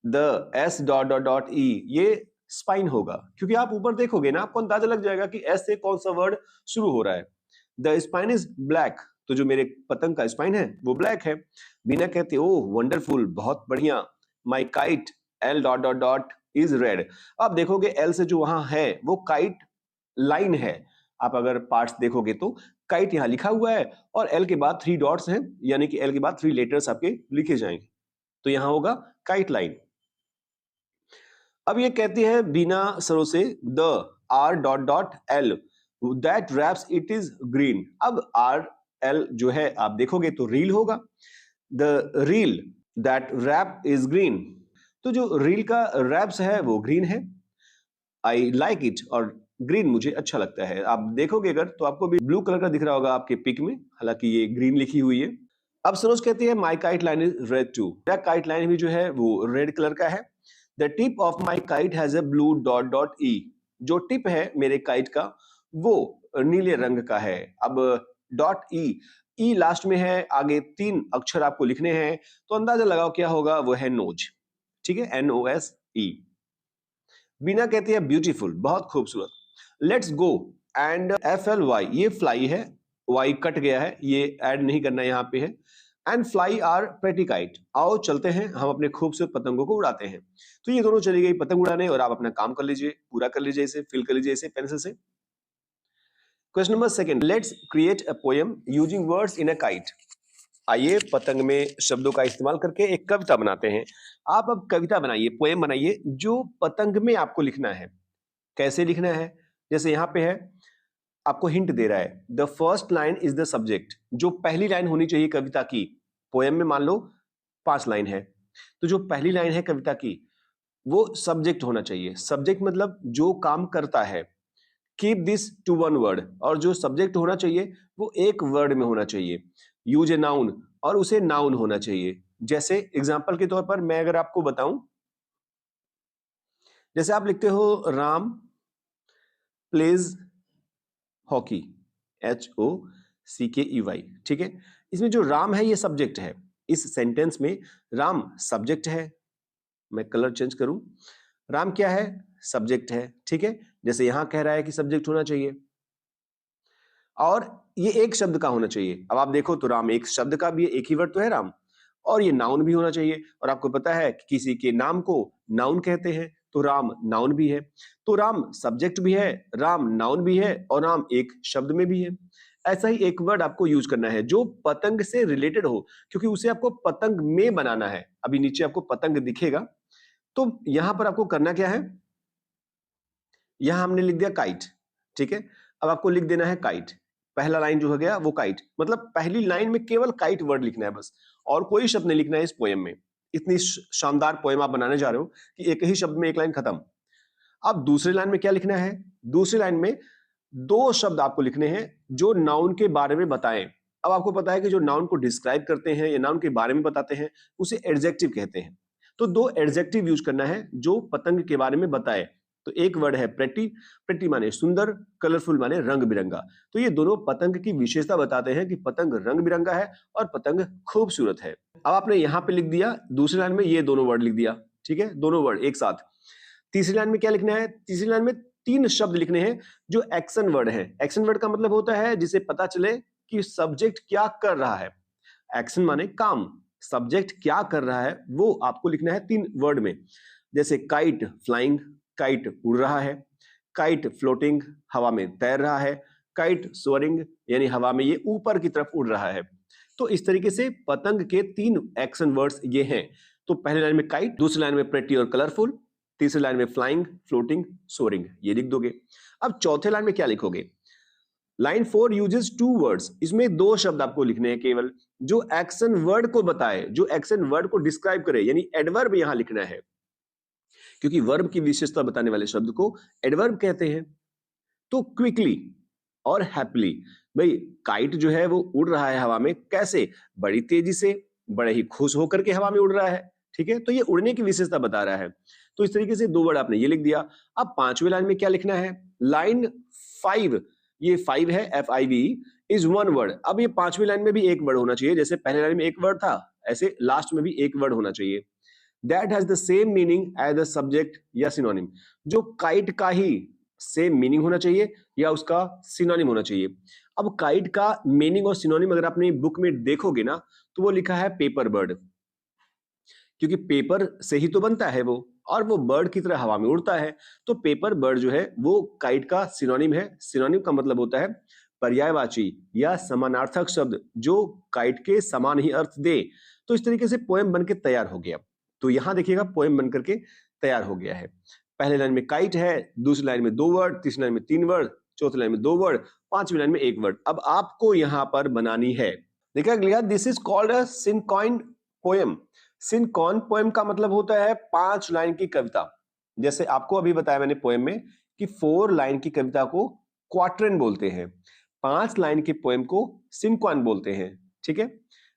The S dot dot dot ई, ये स्पाइन होगा, क्योंकि आप ऊपर देखोगे ना आपको अंदाजा लग जाएगा कि एस से कौन सा वर्ड शुरू हो रहा है। द स्पाइन इज ब्लैक, तो जो मेरे पतंग का स्पाइन है वो ब्लैक है। बीना कहती है ओह वंडरफुल, बहुत बढ़िया। My kite L dot dot dot is red, आप देखोगे एल से जो वहां है वो काइट लाइन है। आप अगर पार्ट्स देखोगे तो काइट यहाँ लिखा हुआ है और एल के बाद 3 डॉट्स हैं, यानी कि एल के बाद 3 लेटर्स आपके लिखे जाएंगे, तो यहां होगा काइट लाइन। अब ये कहती है बीना सरोज से, the R dot dot L that wraps it is green. अब आर एल जो है आप देखोगे तो रील होगा, the reel that wrap is green, तो जो रील का रैप्स है वो ग्रीन है। आई लाइक इट, और ग्रीन मुझे अच्छा लगता है। आप देखोगे अगर तो आपको भी ब्लू कलर का दिख रहा होगा आपके पिक में, हालांकि ये ग्रीन लिखी हुई है। अब सरोज कहती है my kite line is red too, मेरा काइट लाइन भी जो है वो रेड कलर का है। The tip of my kite has a blue dot dot E, जो टिप है मेरे काइट का वो नीले रंग का है। अब डॉट ई, ई लास्ट में है, आगे 3 अक्षर आपको लिखने हैं, तो अंदाजा लगाओ क्या होगा, वो है नोज, ठीक है, NOSE। बीना कहती है ब्यूटीफुल, बहुत खूबसूरत। लेट्स गो एंड FLY, ये फ्लाई है, वाई कट गया है, ये ऐड नहीं करना यहाँ पे है। And fly are pretty kite, आओ चलते हैं हम अपने खूबसूरत पतंगों को उड़ाते हैं। तो ये दोनों चली गई पतंग उड़ाने और आप अपना काम कर लीजिए, पूरा कर लीजिए, इसे फिल कर लीजिए इसे पेंसिल से। Question number 2, let's create a poem using words in a kite. आइए पतंग में शब्दों का इस्तेमाल करके एक कविता बनाते हैं। आप अब कविता बनाइए, पोएम बनाइए, जो पतंग में आपको लिखना है। कैसे लिखना है, जैसे यहाँ पे है, आपको हिंट दे रहा है, the first line is the subject, जो पहली लाइन होनी चाहिए कविता की। पोएम में मान लो 5 लाइन है, तो जो पहली लाइन है कविता की वो सब्जेक्ट होना चाहिए। सब्जेक्ट मतलब जो काम करता है। Keep this to one word, और जो सब्जेक्ट होना चाहिए वो एक वर्ड में होना चाहिए। यूज ए नाउन, और उसे नाउन होना चाहिए। जैसे एग्जाम्पल के तौर पर मैं अगर आपको बताऊं, जैसे आप लिखते हो राम प्लेज हॉकी, HOCKEY, ठीक है, इसमें जो राम है ये सब्जेक्ट है। इस सेंटेंस में राम सब्जेक्ट है। मैं कलर चेंज करूं, राम क्या है, सब्जेक्ट है, ठीक है। जैसे यहां कह रहा है कि सब्जेक्ट होना चाहिए और ये एक शब्द का होना चाहिए। अब आप देखो तो राम एक शब्द का भी है, एक ही वर्ड तो है राम, और ये नाउन भी होना चाहिए। और आपको पता है कि किसी के नाम को नाउन कहते हैं, तो राम नाउन भी है। तो राम सब्जेक्ट भी है, राम नाउन भी है और राम एक शब्द में भी है। ऐसा ही एक वर्ड आपको यूज करना है जो पतंग से रिलेटेड हो, क्योंकि उसे आपको पतंग में बनाना है। अभी नीचे आपको पतंग दिखेगा, तो यहां पर आपको करना क्या है, यहां हमने लिख दिया काइट, ठीक है। अब आपको लिख देना है काइट, पहला लाइन जो हो गया वो काइट, मतलब पहली लाइन में केवल काइट वर्ड लिखना है बस, और कोई शब्द नहीं लिखना है इस पोएम में। इतनी शानदार पोएम आप बनाने जा रहे हो कि एक ही शब्द में एक लाइन खत्म। अब दूसरी लाइन में क्या लिखना है, दूसरी लाइन में दो शब्द आपको लिखने हैं जो नाउन के बारे में बताएं। अब आपको पता है कि जो नाउन को डिस्क्राइब करते हैं या नाउन के बारे में बताते हैं उसे एडजेक्टिव कहते हैं। तो दो एडजेक्टिव यूज करना है जो पतंग के बारे में बताए। तो एक वर्ड है प्रेटी, प्रेटी माने सुंदर, कलरफुल माने रंग बिरंगा। तो ये दोनों पतंग की विशेषता बताते हैं कि पतंग रंग बिरंगा है और पतंग खूबसूरत है। अब आपने यहां पे लिख दिया, दूसरी लाइन में ये दोनों वर्ड लिख दिया, ठीक है, दोनों वर्ड एक साथ। तीसरी लाइन में क्या लिखना है, तीसरी लाइन में तीन शब्द लिखने हैं जो एक्शन वर्ड है। एक्शन वर्ड का मतलब होता है जिसे पता चले कि सब्जेक्ट क्या कर रहा है। एक्शन माने काम, सब्जेक्ट क्या कर रहा है वो आपको लिखना है तीन वर्ड में। जैसे काइट फ्लाइंग, काइट उड़ रहा है, काइट फ्लोटिंग हवा में तैर रहा है, काइट सोअरिंग यानी हवा में ये ऊपर की तरफ उड़ रहा है। तो इस तरीके से पतंग के तीन एक्शन वर्ड्स ये हैं। तो पहली लाइन में काइट, दूसरी लाइन में प्रेटी और कलरफुल, तीसरी लाइन में फ्लाइंग, फ्लोटिंग, सोअरिंग, ये लिख दोगे। अब चौथे लाइन में क्या लिखोगे, लाइन 4 यूजेस टू वर्ड्स, इसमें दो शब्द आपको लिखने हैं केवल जो एक्शन वर्ड को बताए, जो एक्शन वर्ड को डिस्क्राइब करे, यानी एडवर्ब यहां लिखना है, क्योंकि वर्ब की विशेषता बताने वाले शब्द को एडवर्ब कहते हैं। तो क्विकली और हैप्पीली, भाई काइट जो है वो उड़ रहा है हवा में, कैसे, बड़ी तेजी से, बड़े ही खुश होकर के हवा में उड़ रहा है, ठीक है। तो ये उड़ने की विशेषता बता रहा है। तो इस तरीके से दो वर्ड आपने ये लिख दिया। अब पांचवी लाइन में क्या लिखना है, लाइन 5, ये 5 है FIV इज वन वर्ड। अब ये पांचवी लाइन में भी एक वर्ड होना चाहिए, जैसे पहले लाइन में एक वर्ड था ऐसे लास्ट में भी एक वर्ड होना चाहिए। That has the same meaning as the subject or synonym, जो काइट का ही सेम मीनिंग होना चाहिए या उसका सिनोनिम होना चाहिए। अब काइट का मीनिंग और सिनोनिम अगर अपनी बुक में देखोगे ना तो वो लिखा है पेपर बर्ड, क्योंकि पेपर से ही तो बनता है वो, और वो बर्ड की तरह हवा में उड़ता है। तो पेपर बर्ड जो है वो काइट का सिनोनिम है। सिनोनिम का मतलब होता है पर्यायवाची या समानार्थक शब्द जो काइट के समान ही अर्थ दे। तो इस तरीके से पोएम बनके तैयार हो गया। तो यहां देखिएगा पोएम बनकर के तैयार हो गया है। पहले लाइन में काइट है, दूसरी लाइन में दो वर्ड, तीसरी लाइन में तीन वर्ड, चौथी लाइन में दो वर्ड, पांचवी लाइन में एक वर्ड। अब आपको यहां पर बनानी है, देखिए this is called a cinquain poem. Cinquain poem का मतलब होता है 5 लाइन की कविता। जैसे आपको अभी बताया मैंने पोएम में कि 4 लाइन की कविता को क्वाट्रेन बोलते हैं, 5 लाइन की पोएम को सिनकॉन बोलते हैं, ठीक है।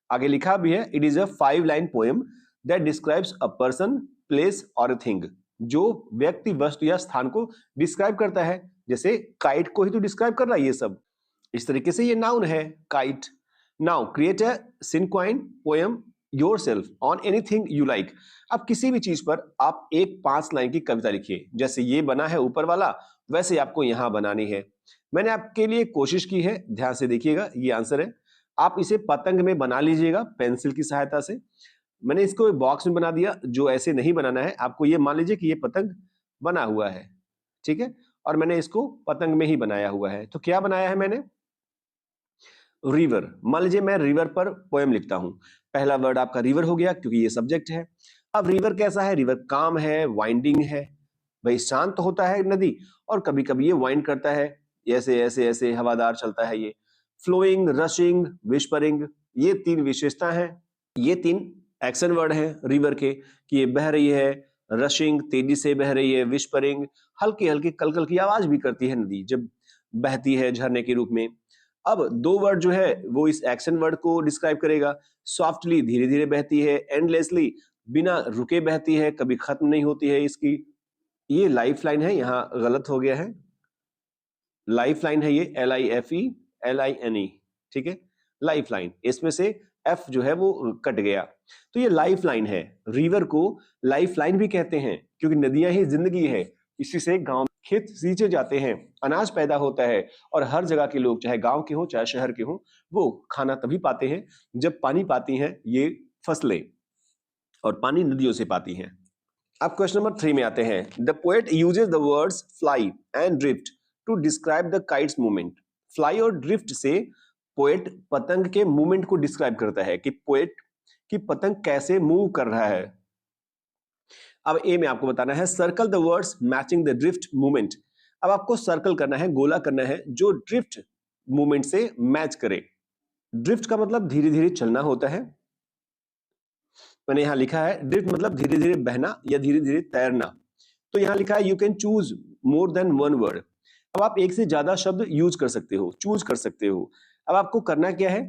आगे लिखा भी है, it is a 5 line poem that describes a person, place और थिंग, जो व्यक्ति, वस्तु या स्थान को डिस्क्राइब करता है। जैसे काइट को ही तो डिस्क्राइब कर रहा है ये सब, इस तरीके से ये नाउन है kite. Now create a cinquain poem yourself on anything you like. अब किसी भी चीज पर आप एक 5 लाइन की कविता लिखिए, जैसे ये बना है ऊपर वाला वैसे आपको यहां बनानी है। मैंने आपके लिए कोशिश की है, ध्यान से देखिएगा, ये आंसर है। आप इसे पतंग में बना लीजिएगा पेंसिल की सहायता से। मैंने इसको बॉक्स में बना दिया, जो ऐसे नहीं बनाना है आपको, ये मान लीजिए कि ये पतंग बना हुआ है, ठीक है, और मैंने इसको पतंग में ही बनाया हुआ है। तो क्या बनाया है मैंने, रिवर। मान लीजिए मैं रिवर पर पोएम लिखता हूं, पहला वर्ड आपका रिवर हो गया क्योंकि ये सब्जेक्ट है। अब रिवर कैसा है, रिवर काम है, वाइंडिंग है, भाई शांत होता है नदी और कभी कभी ये वाइंड करता है, ऐसे ऐसे ऐसे हवादार चलता है ये। फ्लोइंग, रशिंग, विस्परिंग, ये तीन विशेषता है, ये तीन एक्शन वर्ड है रिवर के, कि ये बह रही है, रशिंग तेजी से बह रही है, विस्परिंग हल्की हल्की कलकल की आवाज भी करती है नदी जब बहती है झरने के रूप में। अब दो वर्ड जो है वो इस एक्शन वर्ड को डिस्क्राइब करेगा, सॉफ्टली धीरे धीरे बहती है, एंडलेसली बिना रुके बहती है, कभी खत्म नहीं होती है इसकी। ये लाइफ लाइन है, यहाँ गलत हो गया है, लाइफ लाइन है ये, LIFE ठीक है, लाइफ लाइन, इसमें से एफ जो है वो कट गया, तो ये लाइफ लाइन है। रिवर को लाइफ लाइन भी कहते हैं क्योंकि नदियां ही जिंदगी है, इसी से गांव खेत सींचे जाते हैं, अनाज पैदा होता है, और हर जगह के लोग चाहे गांव के हों चाहे शहर के हों वो खाना तभी पाते हैं जब पानी पाती हैं ये फसलें, और पानी नदियों से पाती हैं। अब क्वेश्चन नंबर 3 में आते हैं। The poet uses the words fly and drift to describe the kite's movement. Fly और ड्रिफ्ट से पोएट पतंग के मूवमेंट को डिस्क्राइब करता है कि पोएट की पतंग कैसे मूव कर रहा है। अब ए में आपको बताना है circle the words matching the drift movement. अब आपको सर्कल करना है, गोला करना है जो ड्रिफ्ट मूवमेंट से मैच करे। ड्रिफ्ट का मतलब धीरे धीरे चलना होता है। मैंने यहां लिखा है ड्रिफ्ट मतलब धीरे धीरे बहना या धीरे धीरे तैरना। तो यहां लिखा है you can choose more than one word. अब आप एक से ज्यादा शब्द यूज कर सकते हो, चूज कर सकते हो। अब आपको करना क्या है,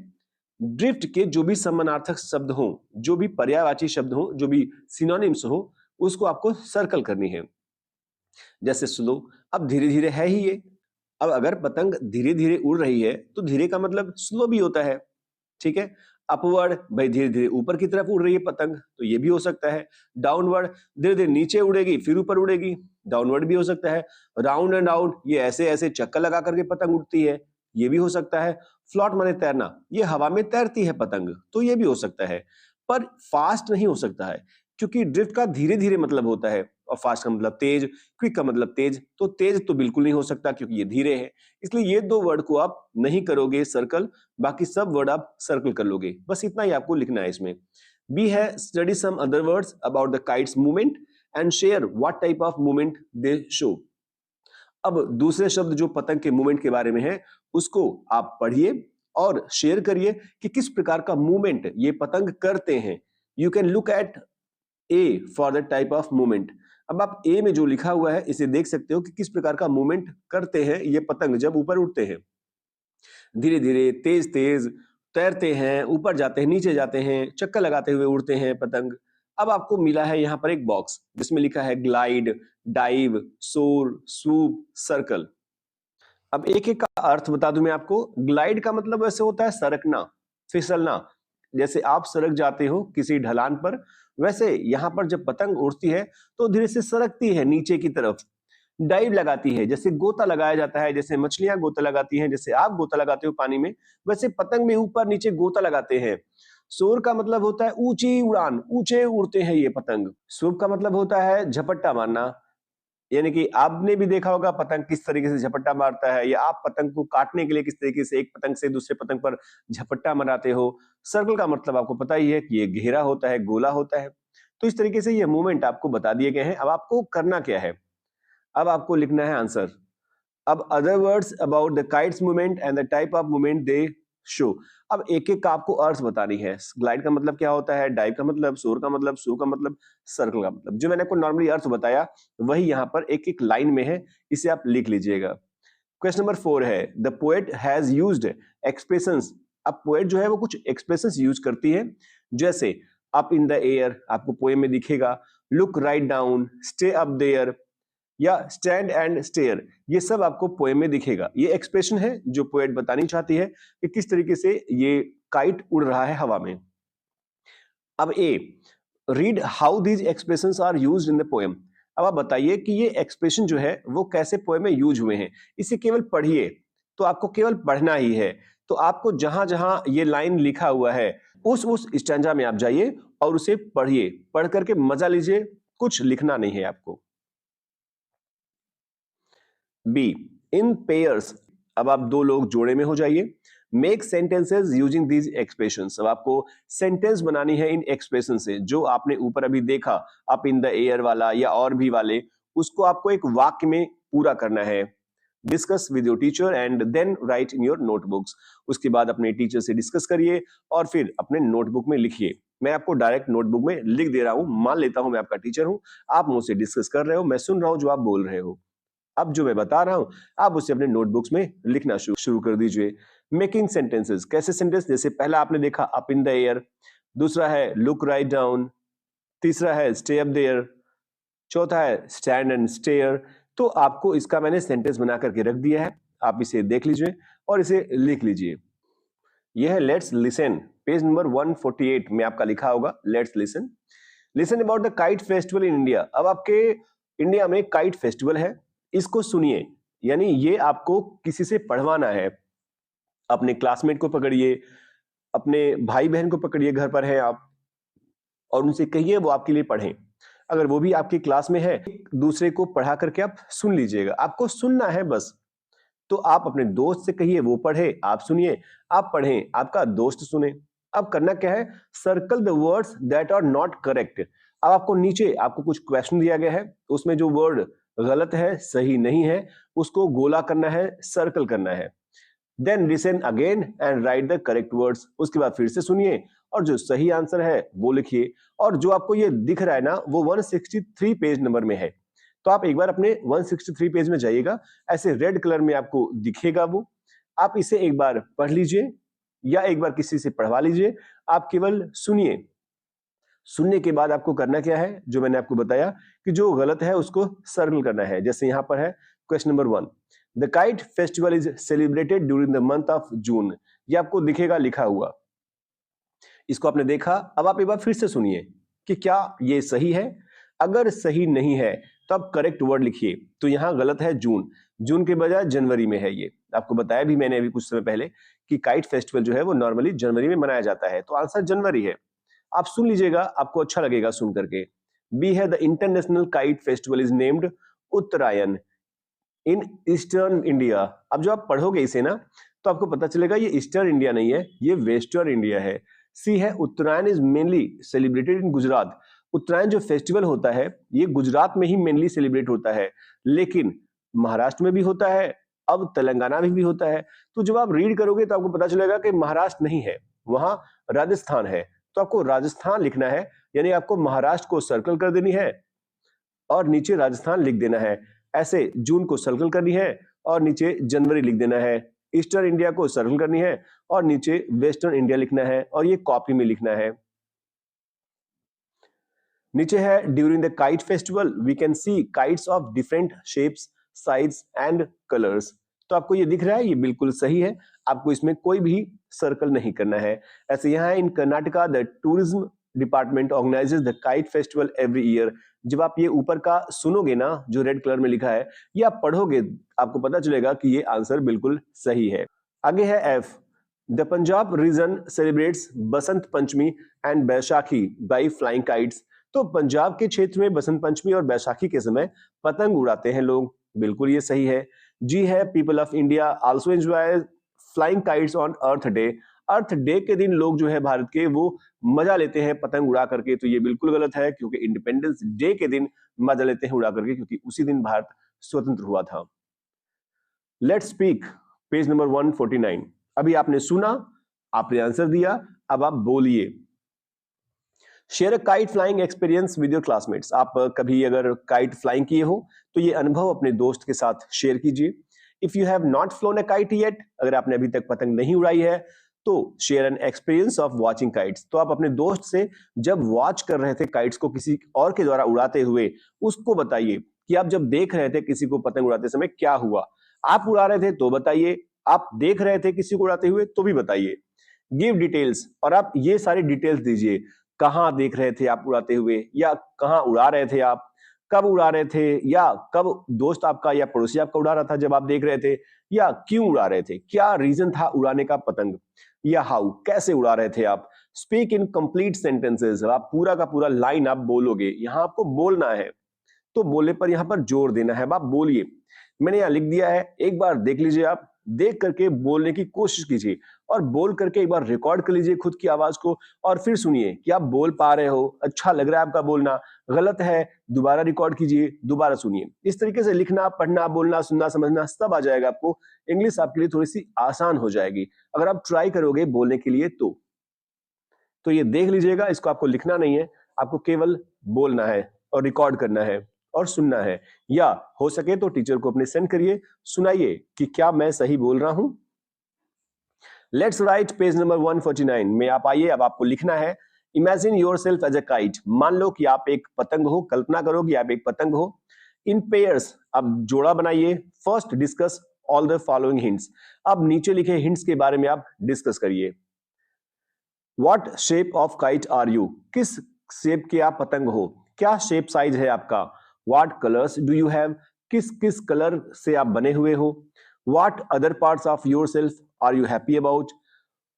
ड्रिफ्ट के जो भी समानार्थक शब्द हों, जो भी पर्यायवाची शब्द हों, जो भी सिनोनिम्स हो, उसको आपको सर्कल करनी है। जैसे स्लो, अब धीरे धीरे है ही ये। अब अगर पतंग धीरे धीरे उड़ रही है तो धीरे का मतलब स्लो भी होता है, ठीक है। अपवर्ड, भाई धीरे धीरे ऊपर की तरफ उड़ रही है पतंग, तो ये भी हो सकता है। डाउनवर्ड, धीरे धीरे नीचे उड़ेगी फिर ऊपर उड़ेगी, डाउनवर्ड भी हो सकता है। राउंड एंड आउट, ये ऐसे ऐसे चक्कर लगा करके पतंग उड़ती है, ये भी हो सकता है। फ्लॉट माने तैरना, ये हवा में तैरती है पतंग, तो ये भी हो सकता है। पर फास्ट नहीं हो सकता है, क्योंकि ड्रिफ्ट का धीरे धीरे मतलब होता है और फास्ट का मतलब तेज, क्विक का मतलब तेज, तो तेज तो बिल्कुल नहीं हो सकता क्योंकि ये धीरे है। इसलिए ये दो वर्ड को आप नहीं करोगे सर्कल, बाकी सब वर्ड आप सर्कल कर लोगे। बस इतना ही आपको लिखना है इसमें। बी है study some other words about the kite's movement and share what type of movement they show. अब दूसरे शब्द जो पतंग के मूवमेंट के बारे में है उसको आप पढ़िए और शेयर करिए कि किस प्रकार का मूवमेंट ये पतंग करते हैं। You can look at A for the type of movement. अब आप ए में जो लिखा हुआ है इसे देख सकते हो कि किस प्रकार का मूवमेंट करते हैं ये पतंग जब ऊपर उड़ते हैं। धीरे धीरे, तेज तेज, तैरते हैं, ऊपर जाते हैं, नीचे जाते हैं, चक्कर लगाते हुए उड़ते हैं पतंग। अब आपको मिला है यहाँ पर एक बॉक्स जिसमें लिखा है ग्लाइड, डाइव, सोर, स्वूप, सर्कल। अब एक एक का अर्थ बता दूं मैं आपको। ग्लाइड का मतलब वैसे होता है सरकना, फिसलना। जैसे आप सरक जाते हो किसी ढलान पर, वैसे यहाँ पर जब पतंग उड़ती है तो धीरे से सरकती है नीचे की तरफ, डाइव लगाती है। जैसे गोता लगाया जाता है, जैसे मछलियां गोता लगाती हैं, जैसे आप गोता लगाते हो पानी में, वैसे पतंग में ऊपर नीचे गोता लगाते हैं। सोर का मतलब होता है ऊंची उड़ान, ऊंचे उड़ते हैं ये पतंग। स्वूप का मतलब होता है झपट्टा मारना, यानी कि आपने भी देखा होगा पतंग किस तरीके से झपट्टा मारता है, या आप पतंग को काटने के लिए किस तरीके से एक पतंग से दूसरे पतंग पर झपट्टा मारते हो। सर्कल का मतलब आपको पता ही है कि ये घेरा होता है, गोला होता है। तो इस तरीके से ये मूवमेंट आपको बता दिए गए हैं। अब आपको करना क्या है, अब आपको लिखना है आंसर। अब other words about the kite's movement and the type of movement they show. अब एक एक का आपको अर्थ बतानी है। ग्लाइड का मतलब क्या होता है, डाइव का मतलब, सोर का मतलब, सू का मतलब, सर्कल का मतलब। जो मैंने आपको नॉर्मली अर्थ बताया वही यहाँ पर एक एक लाइन में है, इसे आप लिख लीजिएगा। क्वेश्चन नंबर 4 है the poet has used expressions. अब पोएट जो है वो कुछ एक्सप्रेशंस यूज करती है, जैसे अप इन द एयर, आपको पोएम में दिखेगा। Look right down, stay up there, या स्टैंड एंड स्टेयर, ये सब आपको पोएम में दिखेगा। ये एक्सप्रेशन है जो पोएट बतानी चाहती है कि किस तरीके से ये काइट उड़ रहा है हवा में। अब A, read how these expressions are used in the poem. अब आप बताइए कि ये एक्सप्रेशन जो है वो कैसे पोएम में यूज हुए हैं। इसे केवल पढ़िए, तो आपको केवल पढ़ना ही है। तो आपको जहां जहां ये लाइन लिखा हुआ है उस स्टैंजा में आप जाइए और उसे पढ़िए, पढ़ करके मजा लीजिए, कुछ लिखना नहीं है आपको। B, in pairs. अब आप दो लोग जोड़े में हो जाइए। Make sentences using these expressions. अब आपको सेंटेंस बनानी है इन एक्सप्रेशन से, जो आपने ऊपर अभी देखा अप इन द एयर वाला या और भी वाले, उसको आपको एक वाक्य में पूरा करना है। Discuss with your teacher and then write in your notebooks. उसके बाद अपने टीचर से डिस्कस करिए और फिर अपने नोटबुक में लिखिए। मैं आपको डायरेक्ट नोटबुक में लिख दे रहा हूं, मान लेता हूं मैं आपका टीचर हूं, आप मुझसे डिस्कस कर रहे हो, मैं सुन रहा हूं जो आप बोल रहे हो। अब जो मैं बता रहा हूं आप उसे अपने नोटबुक्स में लिखना शुरू कर दीजिए। मेकिंग सेंटेंसेस, कैसे सेंटेंस, जैसे पहला आपने देखा अप इन द एयर, दूसरा है लुक राइट डाउन, तीसरा है स्टे अप देयर, चौथा है स्टैंड एंड स्टेयर। तो आपको इसका मैंने सेंटेंस बना करके रख दिया है, आप इसे देख लीजिए और इसे लिख लीजिए। यह है लेट्स लिसन, पेज नंबर 148 में आपका लिखा होगा let's listen. Listen about the kite festival in India. अब आपके इंडिया में काइट फेस्टिवल है, इसको सुनिए। यानी ये आपको किसी से पढ़वाना है, अपने क्लासमेट को पकड़िए, अपने भाई बहन को पकड़िए, घर पर हैं आप, और उनसे कहिए वो आपके लिए पढ़ें। अगर वो भी आपकी क्लास में है, दूसरे को पढ़ा करके आप सुन लीजिएगा, आपको सुनना है बस। तो आप अपने दोस्त से कहिए, वो पढ़े, आप सुनिए, आप पढ़ें, आपका दोस्त सुने। अब करना क्या है, circle the words that are not correct. अब आपको नीचे आपको कुछ क्वेश्चन दिया गया है, उसमें जो वर्ड गलत है, सही नहीं है, उसको गोला करना है, सर्कल करना है। Then listen again and write the correct words. उसके बाद फिर से सुनिए और जो सही आंसर है वो लिखिए। और जो आपको ये दिख रहा है ना, वो 163 पेज नंबर में है। तो आप एक बार अपने 163 पेज में जाइएगा, ऐसे रेड कलर में आपको दिखेगा वो। आप इसे एक बार पढ़ लीजिए या एक बार किसी से पढ़वा लीजिए। आप केवल सुनिए। सुनने के बाद आपको करना क्या है, जो मैंने आपको बताया कि जो गलत है उसको सर्कल करना है। जैसे यहां पर है question number 1, the kite festival is celebrated during the month of June. ये आपको दिखेगा लिखा हुआ, इसको आपने देखा। अब आप एक बार फिर से सुनिए कि क्या ये सही है। अगर सही नहीं है तो आप करेक्ट वर्ड लिखिए। तो यहां गलत है जून, जून के बजाय जनवरी में है। ये आपको बताया भी मैंने अभी कुछ समय पहले कि काइट फेस्टिवल जो है वो नॉर्मली जनवरी में मनाया जाता है, तो आंसर जनवरी है। आप सुन लीजिएगा, आपको अच्छा लगेगा सुन करके। बी है the international kite festival is named Uttarayan in eastern India. अब जो आप पढ़ोगे इसे ना, तो आपको पता चलेगा ये ईस्टर्न इंडिया नहीं है, ये वेस्टर्न इंडिया है। सी है Uttarayan is mainly celebrated in Gujarat. Uttarayan जो फेस्टिवल होता है ये गुजरात में ही मेनली सेलिब्रेट होता है, लेकिन महाराष्ट्र में भी होता है, अब तेलंगाना में भी होता है। तो जब आप रीड करोगे तो आपको पता चलेगा कि महाराष्ट्र नहीं है, वहां राजस्थान है। तो आपको राजस्थान लिखना है, यानी आपको महाराष्ट्र को सर्कल कर देनी है और नीचे राजस्थान लिख देना है। ऐसे जून को सर्कल करनी है और नीचे जनवरी लिख देना है। ईस्टर्न इंडिया को सर्कल करनी है और नीचे वेस्टर्न इंडिया लिखना है, और ये कॉपी में लिखना है। नीचे है during the kite festival we can see kites of different shapes, size and colours. तो आपको ये दिख रहा है, ये बिल्कुल सही है, आपको इसमें कोई भी सर्कल नहीं करना है। ऐसे यहाँ in Karnataka the tourism department organizes the kite festival every year. जब आप ये ऊपर का सुनोगे ना, जो रेड कलर में लिखा है, ये आप पढ़ोगे, आपको पता चलेगा कि ये आंसर बिल्कुल सही है। आगे है F, the Punjab region celebrates Basant Panchami and Baisakhi by flying kites. तो पंजाब के क्षेत्र में बसंत पंचमी और बैसाखी के समय पतंग उड़ाते हैं लोग, बिल्कुल ये सही है। जी है people of India also enjoy flying kites on earth day. Earth day के दिन लोग जो है भारत के, वो मजा लेते हैं पतंग उड़ा करके। तो ये बिल्कुल गलत है, क्योंकि इंडिपेंडेंस डे के दिन मजा लेते हैं उड़ा करके, क्योंकि उसी दिन भारत स्वतंत्र हुआ था। Let's speak, page number 149। अभी आपने सुना, आपने आंसर दिया, अब आप बोलिए। Share a kite flying experience with your classmates. आप कभी अगर काइट फ्लाइंग किए हो तो ये अनुभव अपने दोस्त के साथ शेयर कीजिए। If you have not phloem a kite yet, अगर आपने अभी तक पतंग नहीं उड़ाई है, तो share an experience of watching kites. तो आप अपने दोस्त से जब वॉच कर रहे थे काइट्स को किसी और के द्वारा उड़ाते हुए, उसको बताइए कि आप जब देख रहे थे किसी को पतंग उड़ाते समय क्या हुआ। आप उड़ा रहे थे तो बताइए, आप देख रहे थे किसी को उड़ाते हुए तो भी बताइए। गिव डिटेल्स, और आप ये सारी डिटेल्स दीजिए। कहां देख रहे थे आप उड़ाते हुए, या कहां उड़ा रहे थे आप, कब उड़ा रहे थे, या कब दोस्त आपका या पड़ोसी आपका उड़ा रहा था जब आप देख रहे थे, या क्यों उड़ा रहे थे, क्या रीजन था उड़ाने का पतंग, या हाउ कैसे उड़ा रहे थे आप। Speak in complete sentences. आप पूरा का पूरा लाइन आप बोलोगे, यहां आपको बोलना है, तो बोलने पर यहां पर जोर देना है। आप बोलिए, मैंने यहां लिख दिया है, एक बार देख लीजिए। आप देख करके बोलने की कोशिश कीजिए और बोल करके एक बार रिकॉर्ड कर लीजिए खुद की आवाज को, और फिर सुनिए कि आप बोल पा रहे हो, अच्छा लग रहा है आपका बोलना। गलत है दोबारा रिकॉर्ड कीजिए, दोबारा सुनिए। इस तरीके से लिखना, पढ़ना, बोलना, सुनना, समझना सब आ जाएगा आपको। इंग्लिश आपके लिए थोड़ी सी आसान हो जाएगी अगर आप ट्राई करोगे बोलने के लिए। तो ये देख लीजिएगा, इसको आपको लिखना नहीं है, आपको केवल बोलना है और रिकॉर्ड करना है और सुनना है। या हो सके तो टीचर को अपने सेंड करिए, सुनाइए कि क्या मैं सही बोल रहा हूं। लेट्स राइट पेज नंबर 149 में आप आइए। अब आपको लिखना है, imagine yourself as a kite. मान लो कि आप एक पतंग हो, कल्पना करो कि आप एक पतंग हो। इन पेयर्स, अब जोड़ा बनाइए। First discuss all the following hints. अब नीचे लिखे हिंट्स के बारे में आप डिस्कस करिए। What shape of kite are you, किस शेप के आप पतंग हो, क्या शेप साइज है आपका। What colours do you have, किस किस कलर से आप बने हुए हो। What other parts of your self are you happy about.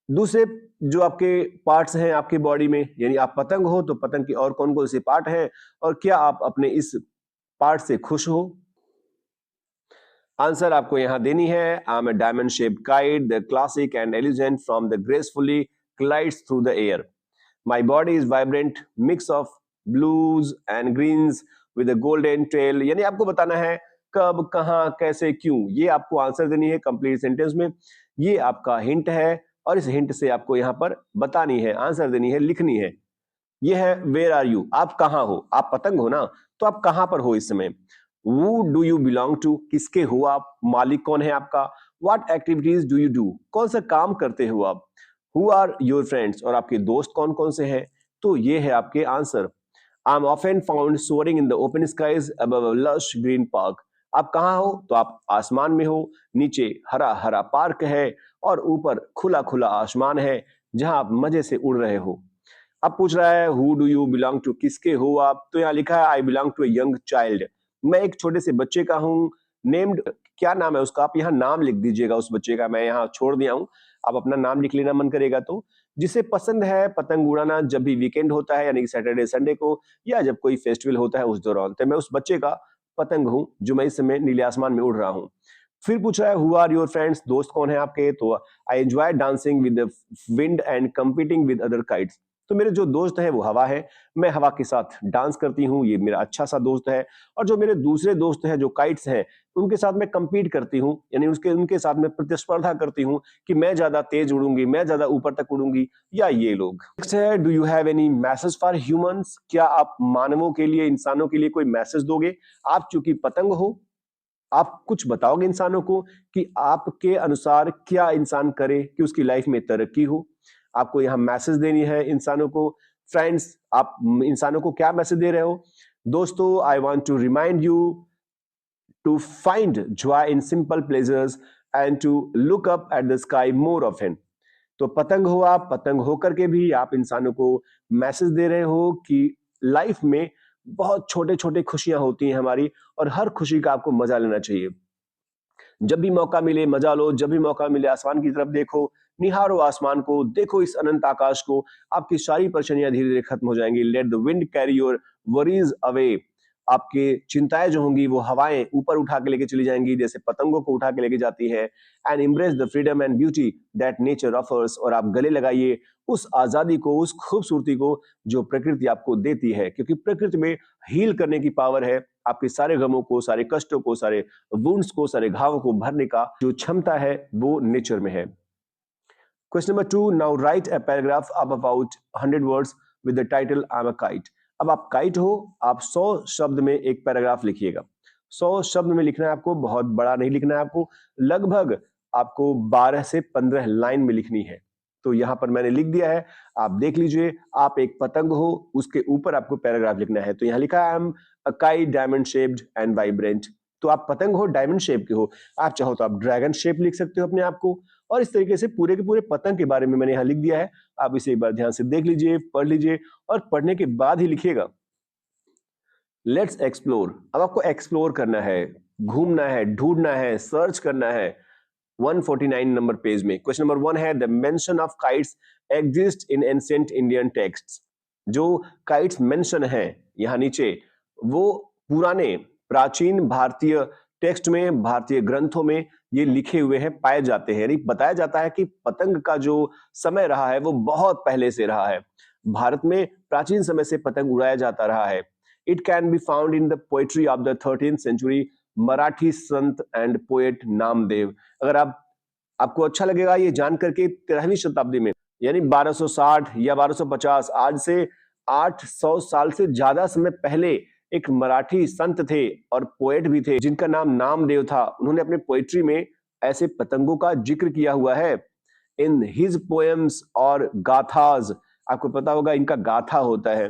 दूसरे जो आपके पार्ट्स हैं आपके बॉडी में, यानी आप पतंग हो तो पतंग के और कौन कौन से पार्ट हैं, और क्या आप अपने इस पार्ट से खुश हो। आंसर आपको यहां देनी है। I am a diamond shaped kite, the classic and elegant from the gracefully glides through the air. My body is vibrant mix of blues and greens with a golden tail. यानी आपको बताना है कब, कहां, कैसे, क्यों, ये आपको आंसर देनी है कंप्लीट सेंटेंस में। ये आपका हिंट है और इस हिंट से आपको यहां पर बतानी है, आंसर देनी है, लिखनी है। ये है वेयर आर यू, आप कहां हो, आप पतंग हो ना, तो आप कहां पर हो इस समय। who do you belong to, किसके हो आप, मालिक कौन है आपका। What activities do you do, कौन सा काम करते हो आप। हु आर योर फ्रेंड्स, और आपके दोस्त कौन कौन से हैं। तो ये है आपके answer. I am often found soaring in the open skies above a lush green park. आप कहाँ हो, तो आप आसमान में हो, नीचे हरा हरा पार्क है और ऊपर खुला खुला आसमान है जहां आप मजे से उड़ रहे हो। अब पूछ रहा है who do you belong to, किसके हो आप। तो यहाँ लिखा है I belong to a young child, मैं एक छोटे से बच्चे का हूँ। नेम्ड, क्या नाम है उसका, आप यहाँ नाम लिख दीजिएगा उस बच्चे का, मैं यहाँ छोड़ दिया हूँ, आप अपना नाम लिख लेना मन करेगा तो। जिसे पसंद है पतंग उड़ाना जब भी वीकेंड होता है, यानी कि सैटरडे संडे को, या जब कोई फेस्टिवल होता है उस दौरान। तो मैं उस बच्चे का पतंग हूँ जो मैं इस समय नीले आसमान में उड़ रहा हूँ। फिर पूछ रहा है हु आर योर फ्रेंड्स, दोस्त कौन है आपके। तो I enjoy dancing with the wind and competing with other kites. तो मेरे जो दोस्त हैं वो हवा है, मैं हवा के साथ डांस करती हूँ, ये मेरा अच्छा सा दोस्त है। और जो मेरे दूसरे दोस्त हैं जो काइट्स हैं, उनके साथ मैं compete करती हूँ, यानी उनके साथ मैं प्रतिस्पर्धा करती हूँ कि मैं ज्यादा तेज उड़ूंगी, मैं ज्यादा ऊपर तक उड़ूंगी या ये लोग। नेक्स्ट है do you have any message for humans, क्या आप मानवों के लिए, इंसानों के लिए कोई मैसेज दोगे। आप चूंकि पतंग हो, आप कुछ बताओगे इंसानों को कि आपके अनुसार क्या इंसान करे कि उसकी लाइफ में तरक्की हो। आपको यहाँ मैसेज देनी है इंसानों को। फ्रेंड्स, आप इंसानों को क्या मैसेज दे रहे हो। दोस्तों, I want to remind you to find joy in simple pleasures and to look up at the sky more often. तो पतंग हो आप, पतंग होकर के भी आप इंसानों को मैसेज दे रहे हो कि लाइफ में बहुत छोटे छोटे खुशियां होती हैं हमारी, और हर खुशी का आपको मजा लेना चाहिए। जब भी मौका मिले मजा लो, जब भी मौका मिले आसमान की तरफ देखो, निहारो आसमान को, देखो इस अनंत आकाश को, आपकी सारी परेशानियां धीरे धीरे खत्म हो जाएंगी। Let the wind carry your worries away. आपके चिंताएं जो होंगी वो हवाएं ऊपर उठा के लेके चली जाएंगी, जैसे पतंगों को उठा के लेके जाती है। And embrace the freedom and beauty that nature offers. और आप गले लगाइए उस आजादी को, उस खूबसूरती को जो प्रकृति आपको देती है, क्योंकि प्रकृति में हील करने की पावर है। आपके सारे गमों को, सारे कष्टों को, सारे वुंड्स को, सारे घावों को भरने का जो क्षमता है वो नेचर में है। Question number 2, now write a paragraph अब about 100 words with the title I am a kite. अब आप काइट हो, आप 100 शब्द में एक पैराग्राफ लिखिएगा। 100 शब्द में लिखना है आपको, बहुत बड़ा नहीं लिखना है आपको, लगभग आपको 12 से 15 लाइन में लिखनी है। तो यहां पर मैंने लिख दिया है, आप देख लीजिए। आप एक पतंग हो, उसके ऊपर आपको पैराग्राफ लिखना है। तो यहां लिखा है I am a kite diamond shaped and vibrant. तो आप पतंग हो, डायमंड शेप के हो। आप चाहो तो आप ड्रैगन शेप लिख सकते हो अपने आप को। और इस तरीके से पूरे के पूरे पतंग के बारे में मैंने यहाँ लिख दिया है। आप इसे एक बार ध्यान से देख लीजिए, पढ़ लीजिए, और पढ़ने के बाद ही लिखिएगा। Let's explore. अब आपको एक्सप्लोर करना है, घूमना है, ढूंढना है, सर्च करना है। 149 नंबर पेज में क्वेश्चन नंबर 1 है the mention of kites exist in ancient Indian texts. जो काइट्स मेंशन है यहाँ नीचे, वो पुराने प्राचीन भारतीय टेक्स्ट में, भारतीय ग्रंथों में ये लिखे हुए हैं, पाए जाते हैं। यानी बताया जाता है कि पतंग का जो समय रहा है वो बहुत पहले से रहा है। भारत में प्राचीन समय से पतंग उड़ाया जाता रहा है। It can be found in the poetry of the 13th century Marathi sant and poet Namdev. अगर आपको अच्छा लगेगा ये जान करके, 13वीं शताब्दी में, यानी 1260 या 1250, आज से 800 साल से ज्यादा समय पहले एक मराठी संत थे और पोएट भी थे जिनका नाम नामदेव था। उन्होंने अपने पोएट्री में ऐसे पतंगों का जिक्र किया हुआ है इन हिज पोएम्स और गाथाज। आपको पता होगा इनका गाथा होता है।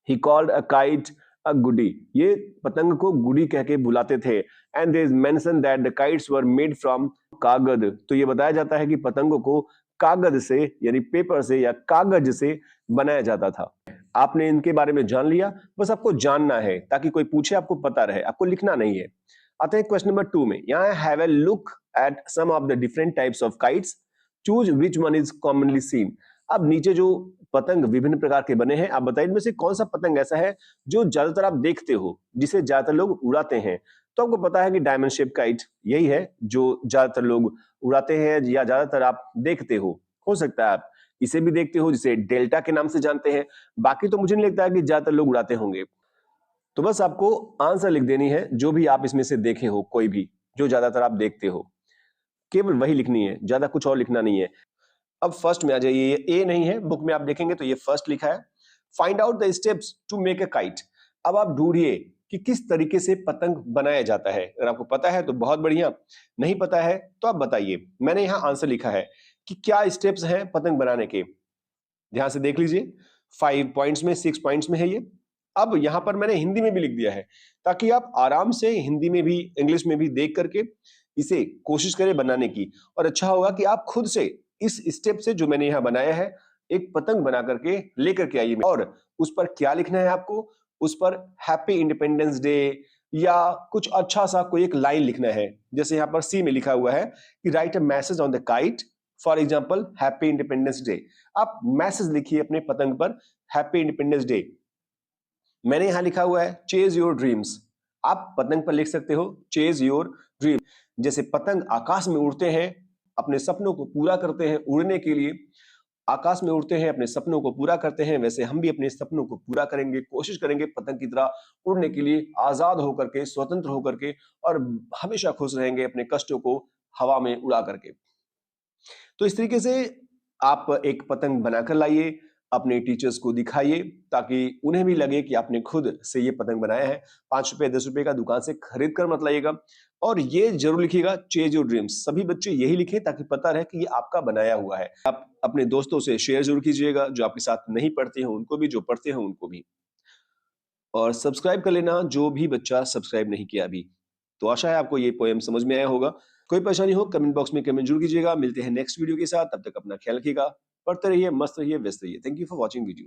ही कॉल्ड अ काइट अ गुडी, ये पतंग को गुडी कह के बुलाते थे। And there is mention that the kites were made from kagaz. तो ये बताया जाता है कि पतंगों को कागज से, यानी पेपर से या कागज से बनाया जाता था। आपने इनके बारे में जान लिया, बस आपको जानना है ताकि कोई पूछे आपको पता रहे, आपको लिखना नहीं है। आते हैं क्वेश्चन नंबर 2 में। यहाँ have a look at some of the different types of kites, choose which one is commonly seen. अब नीचे जो पतंग विभिन्न प्रकार के बने हैं, आप बताइए इनमें से कौन सा पतंग ऐसा है जो ज्यादातर आप देखते हो, जिसे ज्यादातर लोग उड़ाते हैं। तो आपको पता है कि डायमंड शेप काइट यही है जो ज्यादातर लोग उड़ाते हैं या ज्यादातर आप देखते हो सकता है आप इसे भी देखते हो जिसे डेल्टा के नाम से जानते हैं। बाकी तो मुझे नहीं लगता है कि ज्यादातर लोग उड़ाते होंगे। तो बस आपको आंसर लिख देनी है जो भी आप इसमें से देखे हो, कोई भी जो ज्यादातर आप देखते हो, केवल वही लिखनी है, ज्यादा कुछ और लिखना नहीं है। अब फर्स्ट में आ जाइए, ये ए नहीं है, बुक में आप देखेंगे तो ये फर्स्ट लिखा है, find out the steps to make a kite. अब आप ढूंढिए कि किस तरीके से पतंग बनाया जाता है। अगर आपको पता है तो बहुत बढ़िया, नहीं पता है तो आप बताइए। मैंने यहाँ आंसर लिखा है कि क्या स्टेप्स हैं पतंग बनाने के। ध्यान से देख लीजिए, 5 पॉइंट्स में, 6 पॉइंट्स में है ये। अब यहां पर मैंने हिंदी में भी लिख दिया है ताकि आप आराम से हिंदी में भी इंग्लिश में भी देख करके इसे कोशिश करें बनाने की। और अच्छा होगा कि आप खुद से इस स्टेप से जो मैंने यहाँ बनाया है एक पतंग बना करके लेकर के आइए। और उस पर क्या लिखना है आपको, उस पर हैप्पी इंडिपेंडेंस डे या कुछ अच्छा सा कोई एक लाइन लिखना है। जैसे यहाँ पर सी में लिखा हुआ है कि right a message on the kite, for example happy independence day. आप मैसेज लिखिए अपने पतंग पर, हैप्पी इंडिपेंडेंस डे। मैंने यहां लिखा हुआ है चेज योर ड्रीम्स, आप पतंग पर लिख सकते हो चेज योर ड्रीम। जैसे पतंग आकाश में उड़ते हैं, अपने सपनों को पूरा करते हैं, उड़ने के लिए आकाश में उड़ते हैं, अपने सपनों को पूरा करते हैं, वैसे हम भी अपने सपनों को पूरा करेंगे, कोशिश करेंगे पतंग की तरह उड़ने के लिए, आजाद होकर के, स्वतंत्र होकर के, और हमेशा खुश रहेंगे अपने कष्टों को हवा में उड़ा करके। तो इस तरीके से आप एक पतंग बनाकर लाइए, अपने टीचर्स को दिखाइए ताकि उन्हें भी लगे कि आपने खुद से ये पतंग बनाया है। 5 रुपए 10 रुपए का दुकान से खरीद कर मत लाइएगा। और ये जरूर लिखिएगा चेज योर ड्रीम्स, सभी बच्चे यही लिखें ताकि पता रहे कि ये आपका बनाया हुआ है। आप अपने दोस्तों से शेयर जरूर कीजिएगा, जो आपके साथ नहीं पढ़ते हैं उनको भी, जो पढ़ते हैं उनको भी। और सब्सक्राइब कर लेना जो भी बच्चा सब्सक्राइब नहीं किया अभी। तो आशा है आपको ये पोएम समझ में आया होगा। कोई परेशानी हो कमेंट बॉक्स में कमेंट जरूर कीजिएगा। मिलते हैं नेक्स्ट वीडियो के साथ, तब तक अपना ख्याल रखिएगा, पढ़ते रहिए, मस्त रहिए, व्यस्त रहिए। Thank you for watching video.